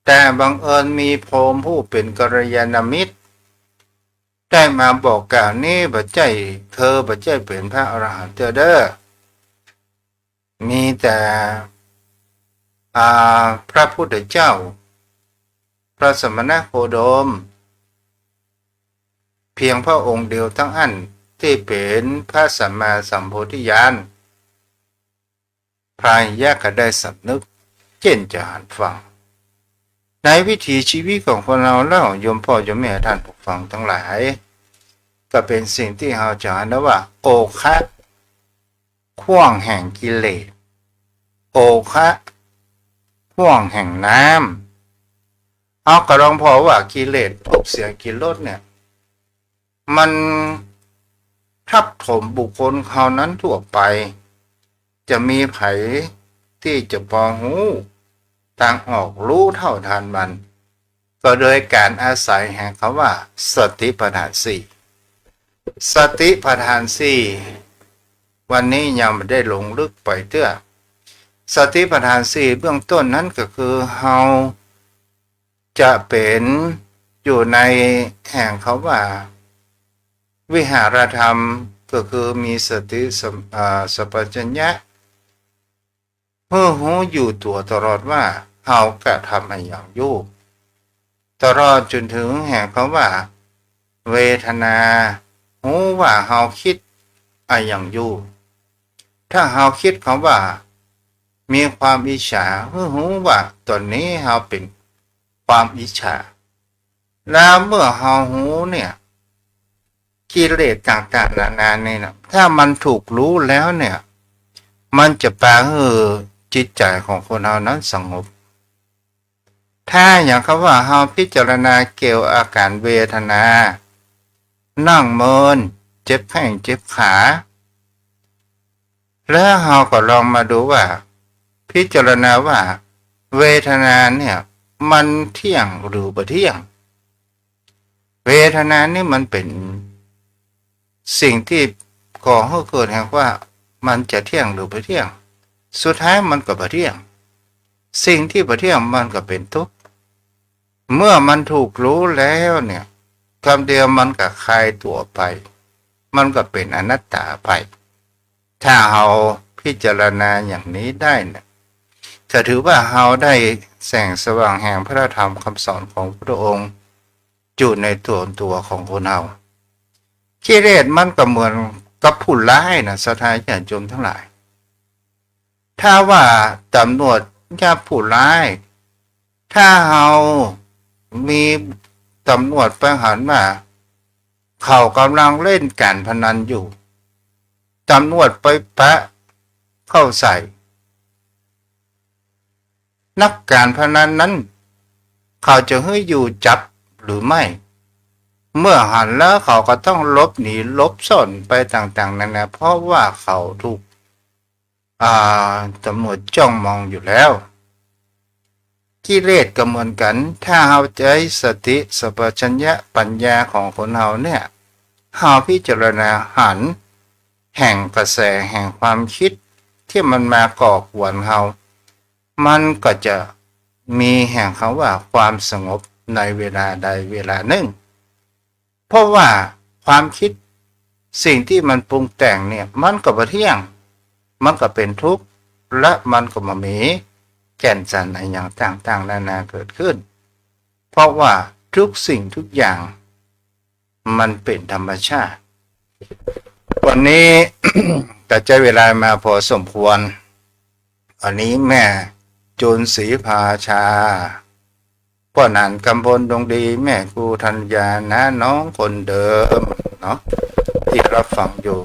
แต่บังเอิญมีพรหมผู้เป็นกัลยาณมิตรได้มาบอกกล่าวนี้บัจใจเธอบัจใจเป็นพระอรหันต์เด้อมีแต่พระพุทธเจ้าพระสมณโคดมเพียงพระองค์เดียวทั้งอันที่เป็นพระสัมมาสัมโพธิญาณพรายยะก็ได้สำนึกเจนจะหันฟังในวิถีชีวิตของคนเราเล่าโยมพ่อโยมแม่ท่านผู้ฟังทั้งหลายก็เป็นสิ่งที่เราจะเห็นได้ว่าโอคะข่วงแห่งกิเลสโอคะข่วงแห่งน้ำเอากระลองพอว่ากิเลสพวกเสียกิเลสเนี่ยมันทับถมบุคคลเขานั้นทั่วไปจะมีไผที่จะพอหูทางออกรู้เท่าทันมันก็โดยการอาศัยแห่งคำว่าสติปัฏฐานสี่สติปัฏฐานสี่วันนี้ยังไม่ได้ลงลึกไปเตื้อสติปัฏฐานสี่เบื้องต้นนั้นก็คือเฮาจะเป็นอยู่ในแห่งคำว่าวิหารธรรมก็คือมีสติสัพพัญญะเพื่อหูอยู่ตัวตลอดว่าเฮากระทำอะไรอย่างอยู่ตลอดจนถึงแห่งคำว่าเวทนาหูว่าเฮาคิดอะไรอย่างอยู่ถ้าเฮาคิดคำว่ามีความอิจฉาเพื่อหูว่าตอนนี้เฮาเป็นความอิจฉาแล้วเมื่อเฮาหูเนี่ยกิเลสต่างๆนานาเนี่ยนะถ้ามันถูกรู้แล้วเนี่ยมันจะแปลให้จิตใจของคนเรานั้นสงบถ้าอย่างคำว่าเฮาพิจารณาเกี่ยวอาการเวทนานั่งเมินเจ็บแข้งเจ็บขาแล้วเฮาก็ลองมาดูว่าพิจารณาว่าเวทนาเนี่ยมันเที่ยงหรือบ่เที่ยงเวทนานี่มันเป็นสิ่งที่ก่อให้เกิดแห่งว่ามันจะเที่ยงหรือบ่เที่ยงสุดท้ายมันก็บ่เที่ยงสิ่งที่บ่เที่ยงมันก็เป็นทุกข์เมื่อมันถูกรู้แล้วเนี่ยคำเดียวมันก็คลายตัวไป มันก็เป็นอนัตตาไปถ้าเราพิจารณาอย่างนี้ได้เนี่ยก็ถือว่าเราได้แสงสว่างแห่งพระธรรมคำสอนของพระองค์อยู่ในตัวของคนเรากิเลสมันก็เหมือนกับผู้ร้ายนะสถานญาติโยมทั้งหลายถ้าว่าตำรวจจับผู้ร้ายถ้าเรามีตำรวจไปหันมาเขากำลังเล่นการพนันอยู่ตำรวจไปแปะเข้าใส่นักการพนันนั้นเขาจะให้อยู่จับหรือไม่เมื่อหันแล้วเขาก็ต้องลบหนีลบซ่อนไปต่างๆนั่นนะเพราะว่าเขาถูกตำรวจจ้องมองอยู่แล้วกิเลสก็เหมือนกันถ้าเราใช้สติสัมปชัญญะปัญญาของคนเราเนี่ยเราพิจารณาหันแห่งกระแสแห่งความคิดที่มันมาก่อกวนเรามันก็จะมีแห่งคำว่าความสงบในเวลาใดเวลาหนึ่งเพราะว่าความคิดสิ่งที่มันปรุงแต่งเนี่ยมันก็บ่เที่ยงมันก็เป็นทุกข์และมันก็มามีแก่นสารอะไรอย่างต่างๆนานาเกิดขึ้นเพราะว่าทุกสิ่งทุกอย่างมันเป็นธรรมชาติวันนี้ ก็ใช้เวลามาพอสมควรวันนี้แม่จูนศรีภาชาพ่อนันกำพลดวงดีแม่ครูธัญญานะน้องคนเดิมเนาะที่รับฟังอยู่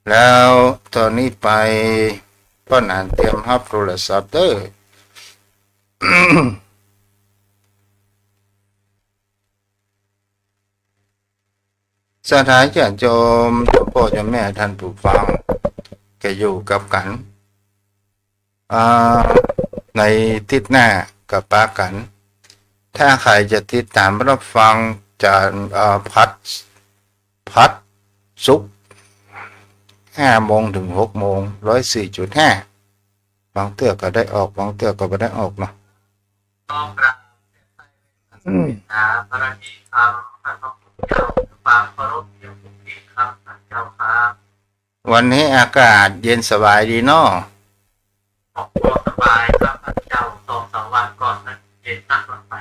แล้วตอนนี้ไปพ่อนันเตรียมรับโทรศัพท์เด้อ สถานญาติโยมเจ้าพ่อเจ้าแม่ท่านผู้ฟังก็อยู่กับกันในทิศหน้ากับปากันถ้าใครจะติดตามรับฟังจะพัดสุก5 โมงถึง 6 โมง 104.5 บางเตื้อก็ได้ออกบางเตื้อก็ไม่ได้ออกเนาะต้องกราบพระนิธรรมพระพุทธเจ้าความเคารพอย่างสูงยิ่งครับพระเจ้าครับ วันนี้อากาศเย็นสบายดีเนาะออกตัวสบายครับพระเจ้า2-3 วันก่อนนั้นเย็นนักลงไป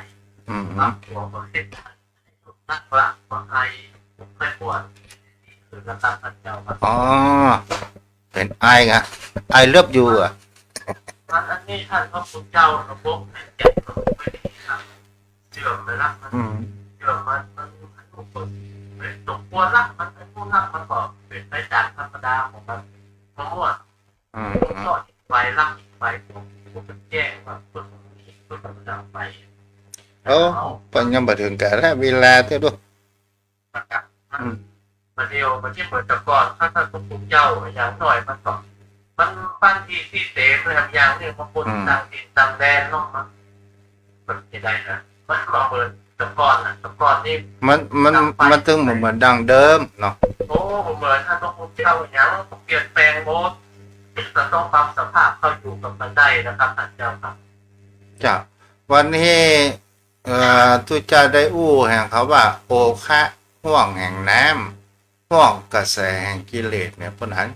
รับตัวประเทศไทยนักละคนไทยไม่ปวดนี่คือระดับพระเจ้าครับอ๋อเป็นไออะไอเลิฟยูอ่ะอันนี้ท่านพระพุทธเจ้าระบบเนี่ยเจ็บไม่ดีครับเชื่อมไปรักมันเชื่อมมันทุกคนเป็นตกปวดรักมันเป็นผู้รักมันก็เป็นไปจากธรรมดาของมันเพราะว่าก็ไฟรักไฟผมเป็นแจ้งว่าต้นนี้ต้นธรรมดาไฟโอ้ปัญญาบันถึงกันแล้วเวลาเท่าด้วยมาเดียวมาที่เหมือนแต่ก่อนถ้าท่านพระพุทธเจ้าอย่างหน่อยมันก็มันปั้นที่เสมเลยครับอย่างนี้มาคนต่างดินต่างแดนเนาะมันจะได้นะมันมาเปิดแต่ก่อนนะแต่ก่อนนี่มันถึงเหมือนดังเดิมเนาะโอ้เหมือนท่านพระพุทธเจ้าอย่างเปลี่ยนแปลงโมดจะต้องปรับสภาพเข้าอยู่กับมันได้นะครับท่านเจ้าครับจ้ะวันนี้ทุจาได้อู้แห่งเขาว่าโอคะห่วงแห่งน้ำห่วงกระแสแห่งกิเลสเนี่ยพวกนั้น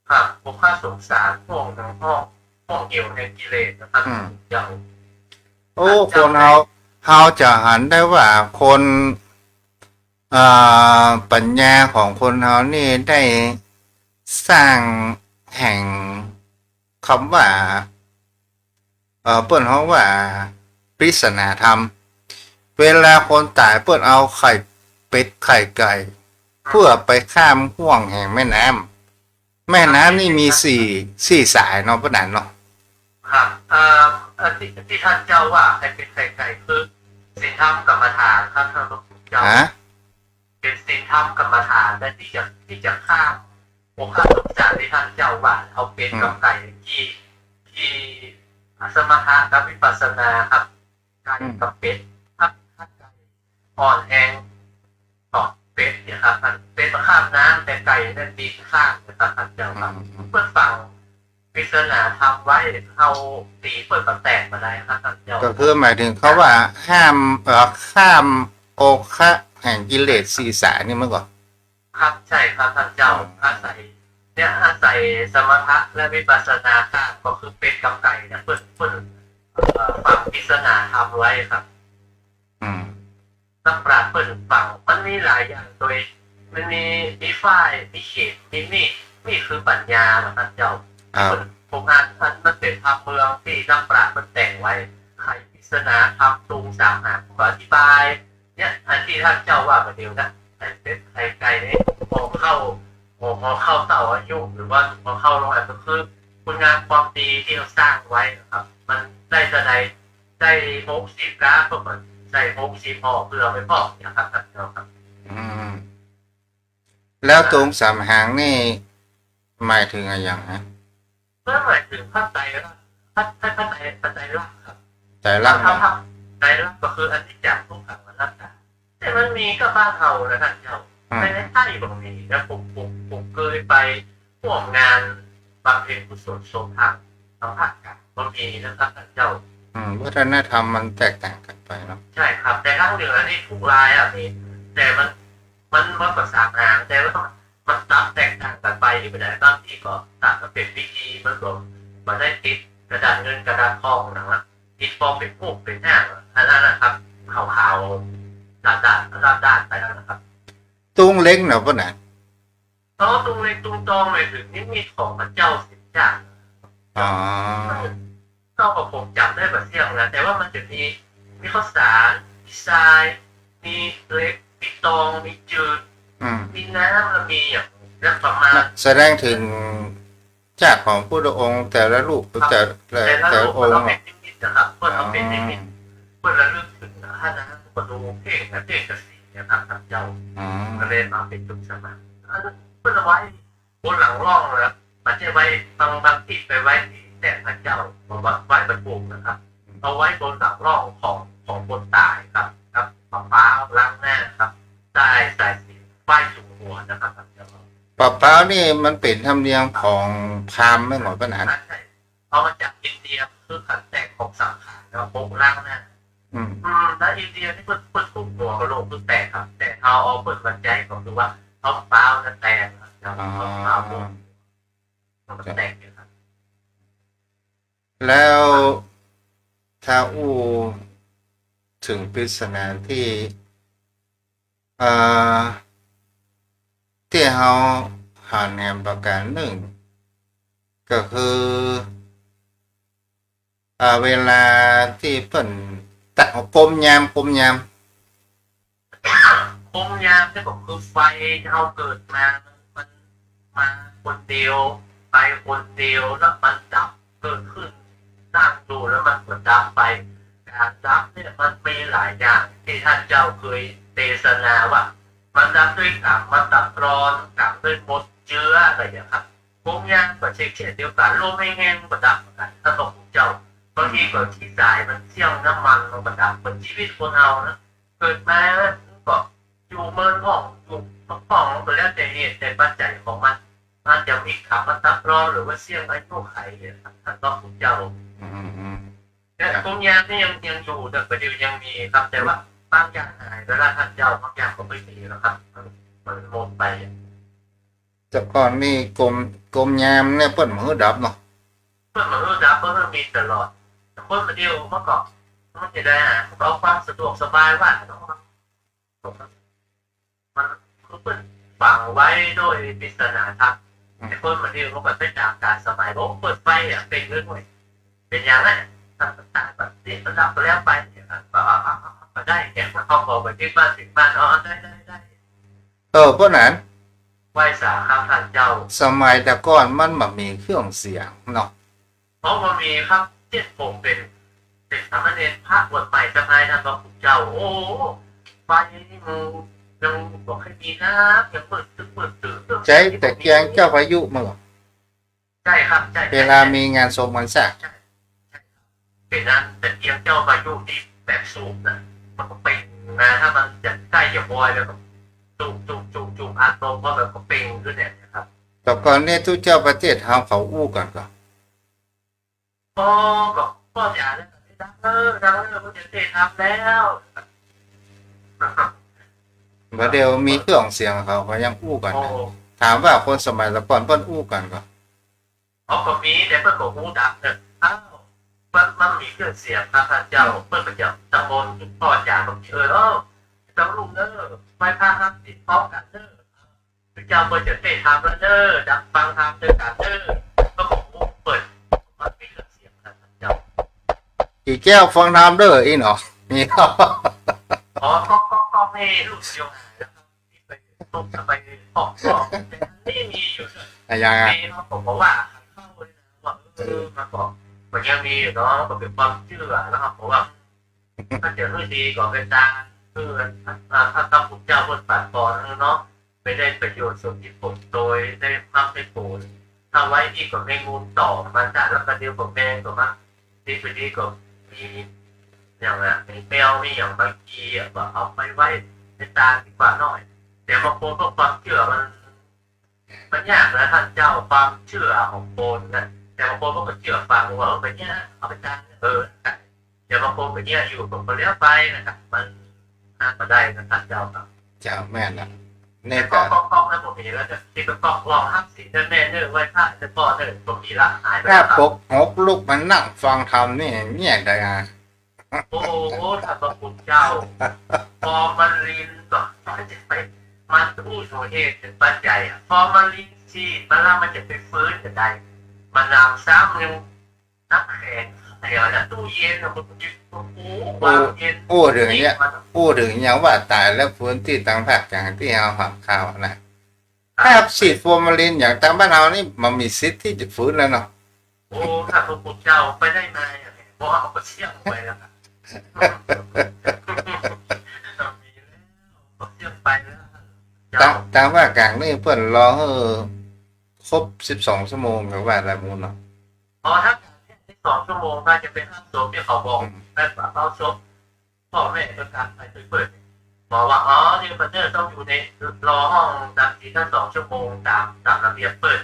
ครับโอคะสงสารห่วงทั้งห่วงเกี่ยวแห่งกิเลสนะครับเจ้าโอ้คนเราจะหันได้ว่าคนปัญญาของคนเรานี่ได้สร้างแห่งคำว่าเปิ้นเขาว่าปริศนาธรรมเวลาคนตายเปิ้นเอาไข่เป็ดไข่ไก่เพื่อไปข้ามห่วงแห่งแม่น้ำนี่มีสี่สายเนาะปะนั้นเนาะครับที่ท่านเจ้าว่าไข่เป็ดไข่ไก่คือศีลธรรมกรรมฐานครับท่านพระพุทธเจ้าเป็นศีลธรรมกรรมฐานและที่จะข้ามองค์ข้าสงสารที่ท่านเจ้าว่าเอาเป็ดกับไก่ที่สมถะกับวิปัสสนาครับไก่กับเป็ดครับไก่อ่อนแรงต่อเป็ดเนี่ยครับเป็ดมาข้ามน้ำแต่ไก่นั่นดีข้ามนะครับท่านเจ้าครับเพื่อฟังปริศนาทำไว้เขาตีเปิดประแตกมาได้ครับท่านเจ้าก็คือหมายถึงเขาว่าห้ามข้ามโอคะแห่งกิเลส4 สายนี่เมื่อก่อน ครับใช่ครับท่านเจ้าอาศัยสมถะและวิปัสสนาค่ะก็คือเป็ดกับไก่เนี่ยเพิ่นฝังปริศนาธรรมไว้ครับ อืมนักปราชญ์เปิดฟังมันมีหลายอย่างโดยมันมีฝ่ายมีเขตมีคือปัญญาเหมือนกันเจ้าผมอ่านมันเป็นภาพเมืองที่นักปราชญ์มันแต่งไว้ไขปริศนาธรรมตรงสามหาผมอธิบายเนี่ยอันที่ท่านเจ้าว่ามาเดียวนะไอ้เป็ดไข่ไก่เนี่ยพอเข้าเต่าอายุหรือว่าพอเข้าโรงแรมก็คือคุณงามความดีที่เราสร้างไว้นะครับ มันได้แสดงได้60กราฟก็เหมือนใส่60พอเพื่อไปพอกนะครับท่านเจ้าครับ อืมแล้วตรงสามหางนี่หมายถึงอะไรอย่างฮะ เมื่อหมายถึงพระไตรลักษณ์พระไตรลักษณ์ครับ ใจรัก ครับไตรลักษณ์ก็คืออันที่จับทุกขังมันรักษาแต่มันมีก็บ้านเฮานะท่านเจ้าไม่ได้ใต้บางทีแล้วผมเคยไปร่วมงานบำเพ็ญกุศลสมทางสัมผัสกับบางทีนะครับท่านเจ้า วัฒนธรรมมันแตกต่างกันไปเนาะ ใช่ครับแต่ทั้งเหนือนี่ถูกลายอ่ะมีแต่มันประสานงานแต่ว่ามันตัดแตกต่างกันไปอยู่ไม่ได้บางทีก็ตัดมาเป็นพิธีมันก็มาได้ติดกระดาษเงินกระดาษทองนะครับติดฟองเป็นพวกเป็นหน้าอันนั้นนะครับขาวๆด้านไปแล้วนะครับ ตุ้งเล็กเนาะป่ะน่ะ เพราะตรงในตรงจองหมายถึงนิมิตของพระเจ้าสิบอย่าง อ๋อ ก็กับผมจำได้แบบเสี่ยงนะแต่ว่ามันจะมีข้าวสารมีทรายมีเล็กมีตองมีจืด มีน้ำแล้วมีอย่างแล้วประมาณ แสดงถึงจากของพุทธองค์แต่ละรูปแต่ แต่ละ ละ รูป อง เรา ค์ เป็นนิมิตนะครับเพื่อเอาเป็นนิมิตเพื่อระลึกถึงท่านนะก็ดูเพลงและเพลงกสีนะครับท่านเจ้า อ๋อ ก็เลยมาเป็นจุดสมาเพื่อเอาไว้บนหลังร่องนะครับมันจะไว้บางที่ไปไว้ที่แต่พระเจ้าไว้บรรจุนะครับเอาไว้บนหลังร่องของบนตายครับครับฟ้าล้างหน้าครับใต้สายสีไหว้สูงหัวนะครับท่านเจ้า ปะเป้านี่มันเป็นธรรมเนียมของพราหมณ์ไม่หมดปัญหา ใช่เอามาจากอินเดียคือขันแตกของสังขารแล้วโปะล่างนะแล้วอินเดียนี่เพิ่นถูกหัวกระโหลกเพิ่งแตกครับแต่เอาเปิดบรรจัยก็คือว่าเอาเปล่านั่นแตกครับเอาเปล่าปุ๊บมันแตกอยู่ครับ แล้วถ้าอู้ถึงปริศนาที่ที่เขาหาแนมประการหนึ่งก็คือเวลาที่เปิ่นตัดกลมยาม คมยามที่บอกคือไฟที่เราเกิดมามันมาคนเดียวไปคนเดียวแล้วมันดับเกิดขึ้นนั่งดูแล้วมันเหมือนดับไปการดับเนี่ยมันมีหลายอย่างที่ท่านเจ้าเคยเทศนาว่ามันดับด้วยกรรมมันดับร้อนกรรมด้วยมดเชื้ออะไรอย่างครับคมยามก็เช่นเดียวกันลมไม่แห้งก็ดับเหมือนกันถ้าตกเจ้าบางทีก็ที่สายมันเสี่ยงน้ำมันมันก็ดับเหมือนชีวิตคนเรานะเกิดมาก็อยู่เมินห้องอยู่ห้องก็แล้วแต่เหตุแต่ปัจจัยของมันจะมีขับมันตับร้อนหรือว่าเสี่ยงอายุไขเนี่ยครับถ้าต้องเจ้าเนี่ยคมยามนี่ยังอยู่แต่ประเดี๋ยวยังมีครับแต่ว่าบางอย่างหายเวลาท่านเจ้าบางอย่างก็ไม่มีแล้วครับมันหมดไป แต่ก่อนนี่กลมยามเนี่ยเปิ่นมือดับเนาะ เพื่อนมันรู้จักเพื่อนมีตลอดแต่คนมาเดียวเมื่อก่อนมันจะได้เอาความสะดวกสบายว่ามันคือเปิดฝังไว้โดยปริศนาธรรมแต่คนมาเดียวมันก็เป็นจากการสบายโอ้เปิดไฟอ่ะเป็นเรื่องหน่วยเป็นอย่างไรต่างๆแบบนี้ระดับไปแล้วไปก็ได้แก่เขาบอกไปที่บ้านถึงบ้านอ๋อได้เพราะนั้น ไหว้สาข้ามท่านเจ้า สมัยแต่ก่อนมันแบบมีเครื่องเสียงเนาะ เพราะมันมีครับเจ็ดผมเป็นสามเณรพระบวชใหม่สมัยนะพระคุณเจ้าโอ้ไฟนี่มึงยังบอกให้มีนะยังเปิดตื่น ใจแต่แกงเจ้าพายุมั้ง ใช่ครับใช่ เวลามีงานทรงมันสร้าง เป็นนั้นแต่เกียงเจ้าพายุนี่แบบสูงนะมันก็เป็นนะถ้ามันจะใกล้อย่าบอยแล้วก็จุ่มอารมณ์เพราะแบบก็เป็นขึ้นเนี่ยนะครับ แต่ก่อนเนี่ยทุกเจ้าประเทศเขาอู้กันก็ ก็อย่าเลยดังเพิ่งจะเททำแล้ว ว่าเดี๋ยวมีเครื่องเสียงเขาก็ยังอู้กัน โอ้ นะถามว่าคนสมัยก่อนเพิ่นอู้กันก็ เขาก็มีแต่เพิ่นก็ฮู้ดักเนี่ยอ้าวมันมีเครื่องเสียงพระท่านเจ้าเพิ่นก็จะตะโกนพ่อจากบางทีตำลุงเด้อไปพาครับติดพร้อมกันเด้อพระเจ้าเปิดจะเทศทำแล้วเด้อดักฟังทำเด้อกันเด้อก็บอกเปิดมันมีเครื่องเสียงพระท่านเจ้า อีแก้วฟังน้ำเด้ออีเนาะนี่ครับ อ๋อก็ให้ลูกโยมนะครับที่ไปต้มไปปอกนี่มีอยู่ด้วย อะไรยังไง มีเขาบอกว่าเข้าเลยนะว่ามาบอกมันยังมีอยู่เนาะก็เป็นความเชื่อนะครับผมว่าถ้าเจอเรื่องดีก็เป็นการคือถ้าตำบุญเจ้าบนปัดก่อนเนาะไม่ได้ประโยชน์ส่วนที่ผมโดยได้มากได้ผลถ้าไว้ที่ก็ไม่งูต่อมันจะแล้วก็เดียวกับแมงก็มาที่ไปดีก็มีอย่างนั้นมีแมวมีอย่างบางทีว่าเอาไปไว้ในตาดีกว่าหน่อยแต่บางคนก็ความเชื่อมันยากนะท่านเจ้าความเชื่อของคนนะแต่บางคนก็เชื่อฟังว่าไปเนี่ยเอาไปจ้างเดี๋ยวบางคนไปเนี่ยอยู่กับคนเลี้ยงไปนะครับมันน่าจะได้นะท่านเจ้าครับ เจ้าแม่นละ ใน เนี่ย กล้ ก็ องนะผมเห็นแล้วจะที่เป็นกล้องลองห้ามสีแม่เนื้อไว้ผ้าจะพ่อเนื้อผมมีละหายไป ถ้า แล้ว ปกหกลูกมันนั่งฟังธรรมนี่เงียบได้ไง โอ้โหถ้าพระคุณเจ้าพอมันลินก็มันจะไปมันอู้โสเหตุเป็นปัจจัยพอมันลินชีมันแล้วมันจะไปฟื้นจะได้มันนำซ้ำยังนักแข่งเดี๋ยวนะตู้เย็นมันจะโอ้โหวางเย็น อู้ถึงเนี้ยอู้ถึงอย่างว่าตายแล้วฟื้นที่ต่างภาคอย่างที่เอาหักข่าวนะถ้าฉีดฟอร์มาลินอย่างตามบ้านเรานี่มันมีสิทธิ์ที่จะฟื้นแล้วเนาะ โอ้ถ้าพระคุณเจ้าไปได้มาอย่างนี้เพราะเอาไปเชี่ยงไปแล้วครับมีแล้วเชี่ยงไปแล้ว ตามว่ากลางนี่เพื่อนรอครบ12 ชั่วโมงกับว่าอะไรมูลเนาะ อ๋อถ้าที่2 ชั่วโมงน่าจะเป็นห้ามโซมที่เขาบอกแต่เขาซบพ่อแม่ประกาศไปเปิดบอกว่าอ๋อที่คอนเนอร์ต้องอยู่ในรอห้องดับทีถ้า2 ชั่วโมงตามระเบียบเปิด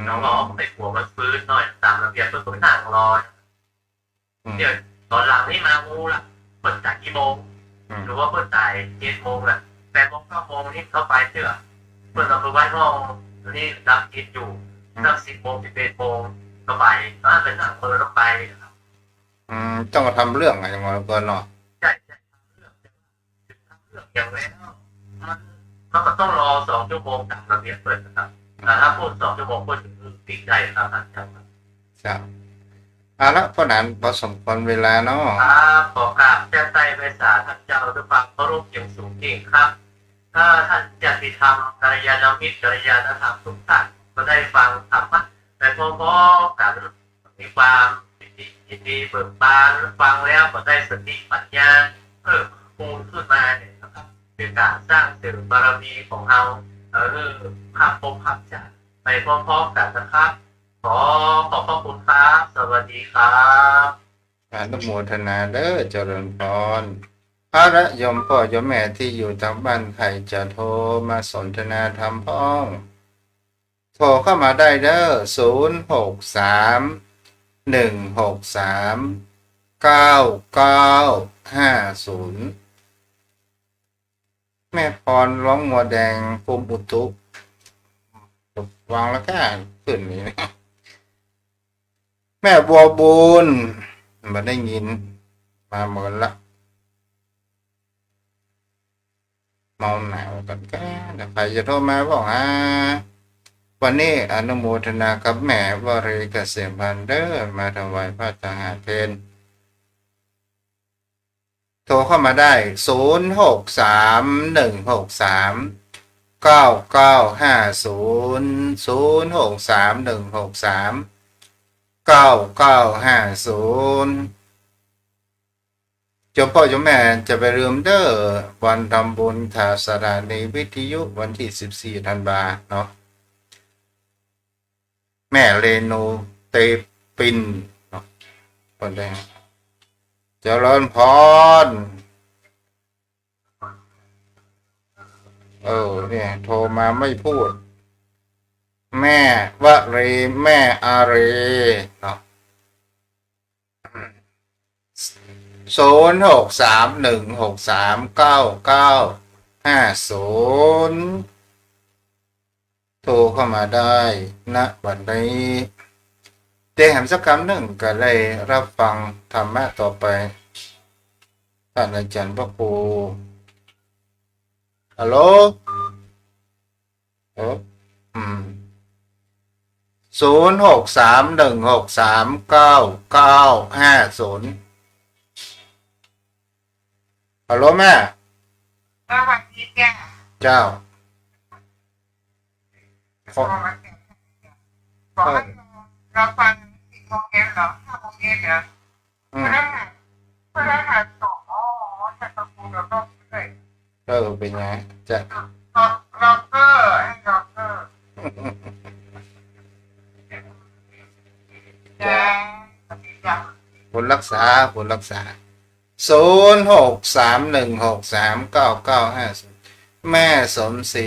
น้องรอไปหัวมันฟื้นหน่อยตามระเบียบเปิดก็นั่งรอเดี๋ยวตอนหลังนี่มางูละเปิดจากกี่โมงหรือว่าเปิดจ่าย7 โมงละ8 โมง9 โมงนี่เข้าไปเชื่อเปิดเราไปไว้ห้องนี่ดับกินอยู่ตั้ง10 โมง11 โมงก็ไปก็เป็นหนังเปิดแล้วไปนะครับ ต้องมาทำเรื่องอะไรอย่างเงี้ยก่อนเนาะ ใช่เรื่องอย่างแล้วมันก็ต้องรอ2 ชั่วโมงตามระเบียบเปิดนะครับแต่ถ้าพูด2 ชั่วโมงก็ถึงติดใจครับท่านครับ ครับเอาละเพราะนั้นพอสมควรเวลาเนาะ ครับขอกราบแจ้งใจไปสาท่านเจ้าด้วยความเคารพอย่างสูงยิ่งครับถ้าท่านญาติธรรมกัลยาณมิตรกัลยาณธรรมทุกท่านก็ได้ฟังธรรมะแต่พร้อมๆกันมีความยินดีเบิกบานฟังแล้วก็ได้สติปัญญาเพิ่มพูนขึ้นมาเนี่ยนะครับเป็นการสร้างเสริมบารมีของเราข้ามภพข้ามชาติไปพร้อมๆกันนะครับขอบพระคุณครับสวัสดีครับ อนุโมทนาเด้อเจริญพรพระและโยมพ่อโยมแม่ที่อยู่ทางบ้านใครจะโทรมาสนทนาธรรมพ้องโทรเข้ามาได้เด้อ063-163-9950แม่พรร้องงัวแดงภูมิอุตุวางแล้วก็ขึ้นนี้นะแม่บัวบุญมาได้ยินมาเหมือนละเมาหนาวกันก็แต่ใครจะโทรมาบอกวันนี้อนุโมทนากับแม่วรีเกษมพันธ์เดอร์มาถวายพระทหารเพนโทรเข้ามาได้063-163-9950จมพ่อจมแม่จะไปลืมเด้อวันทำบุญทาสถานีวิทยุวันที่14 ธันวาเนาะแม่เรนูเตปินเนาะคนแดงเจริญพรเนี่ยโทรมาไม่พูดแม่วรีแม่อารีเนาะ063-163-9950 โทรเข้ามาได้ณบัดนี้เตรียมสักคำหนึ่งก็เลยรับฟังธรรมะต่อไปท่านอาจารย์พระครูฮัลโหล0631639950ฮัลโหลแม่สวัสดีจ้ะเจ้าขอให้เราฟัง10 โมงเย็นเหรอ5 โมงเย็นเหรออืม พฤหัสศุกร์อ๋อจะตะกูเราต้องเลย เป็นไงจะ ล็อกเกอร์ให้ล็อกเกอร์จ้ะสวัสดีจ้ะ ผลรักษา0631639950แม่สมศรี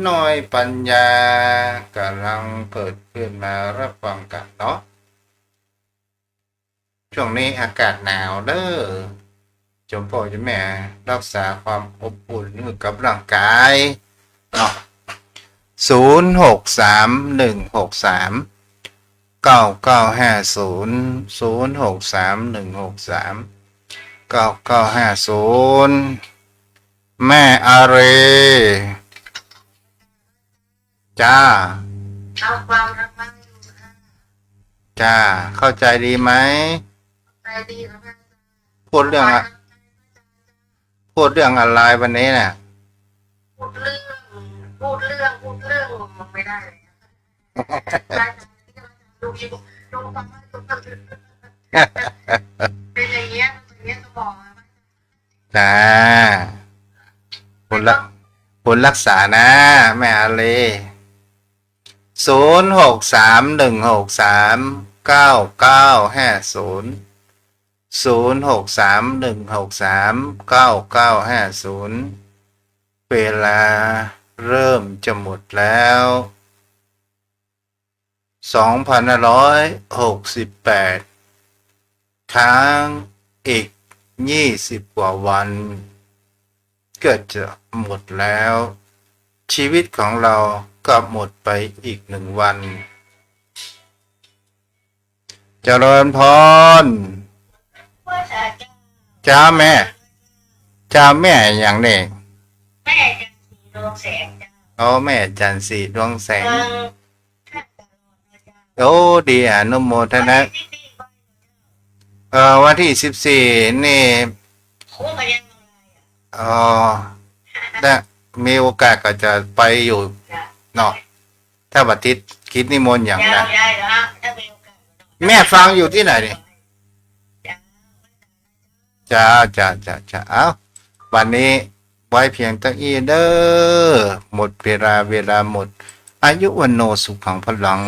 น้อยปัญญากำลังเปิดขึ้นมารับฟังกันเนาะช่วงนี้อากาศหนาวเด้อจมพ่อจมแม่รักษาความอบอุ่นให้กับร่างกายเนาะ0631639950แม่อาเรจ้า เอาความรักมันอยู่ค่ะ จ้าเข้าใจดีไหม ใจดีแล้วมัน พูดเรื่องอะไรวันนี้เนี่ย พูดเรื่องไม่ได้เลยได้ดูอีกดูฟังเป็นอย่างเงี้ยสมอง จ้าผลรักษานะแม่อาเล0631639950เวลาเริ่มจะหมดแล้ว2568ค้างอีก20 กว่าวันก็จะหมดแล้วชีวิตของเราก็หมดไปอีก1 วันเจริญพรจ้าแม่อย่างนี้ แม่จะสีดวงแสงจ้ะ แม่จันทร์สีดวงแสงโอ้ดีอนุโมทนาวันที่14นี่ได้มีโอกาสก็จะไปอยู่เนาะถ้าบัดทิศคิดนิมนต์อย่างนั้นแม่ฟังอยู่ที่ไหนนี่จ้าเอ้าวันนี้ไว้เพียงเท่านี้เด้อหมดเวลาหมดอายุวันโนสุขังพลัง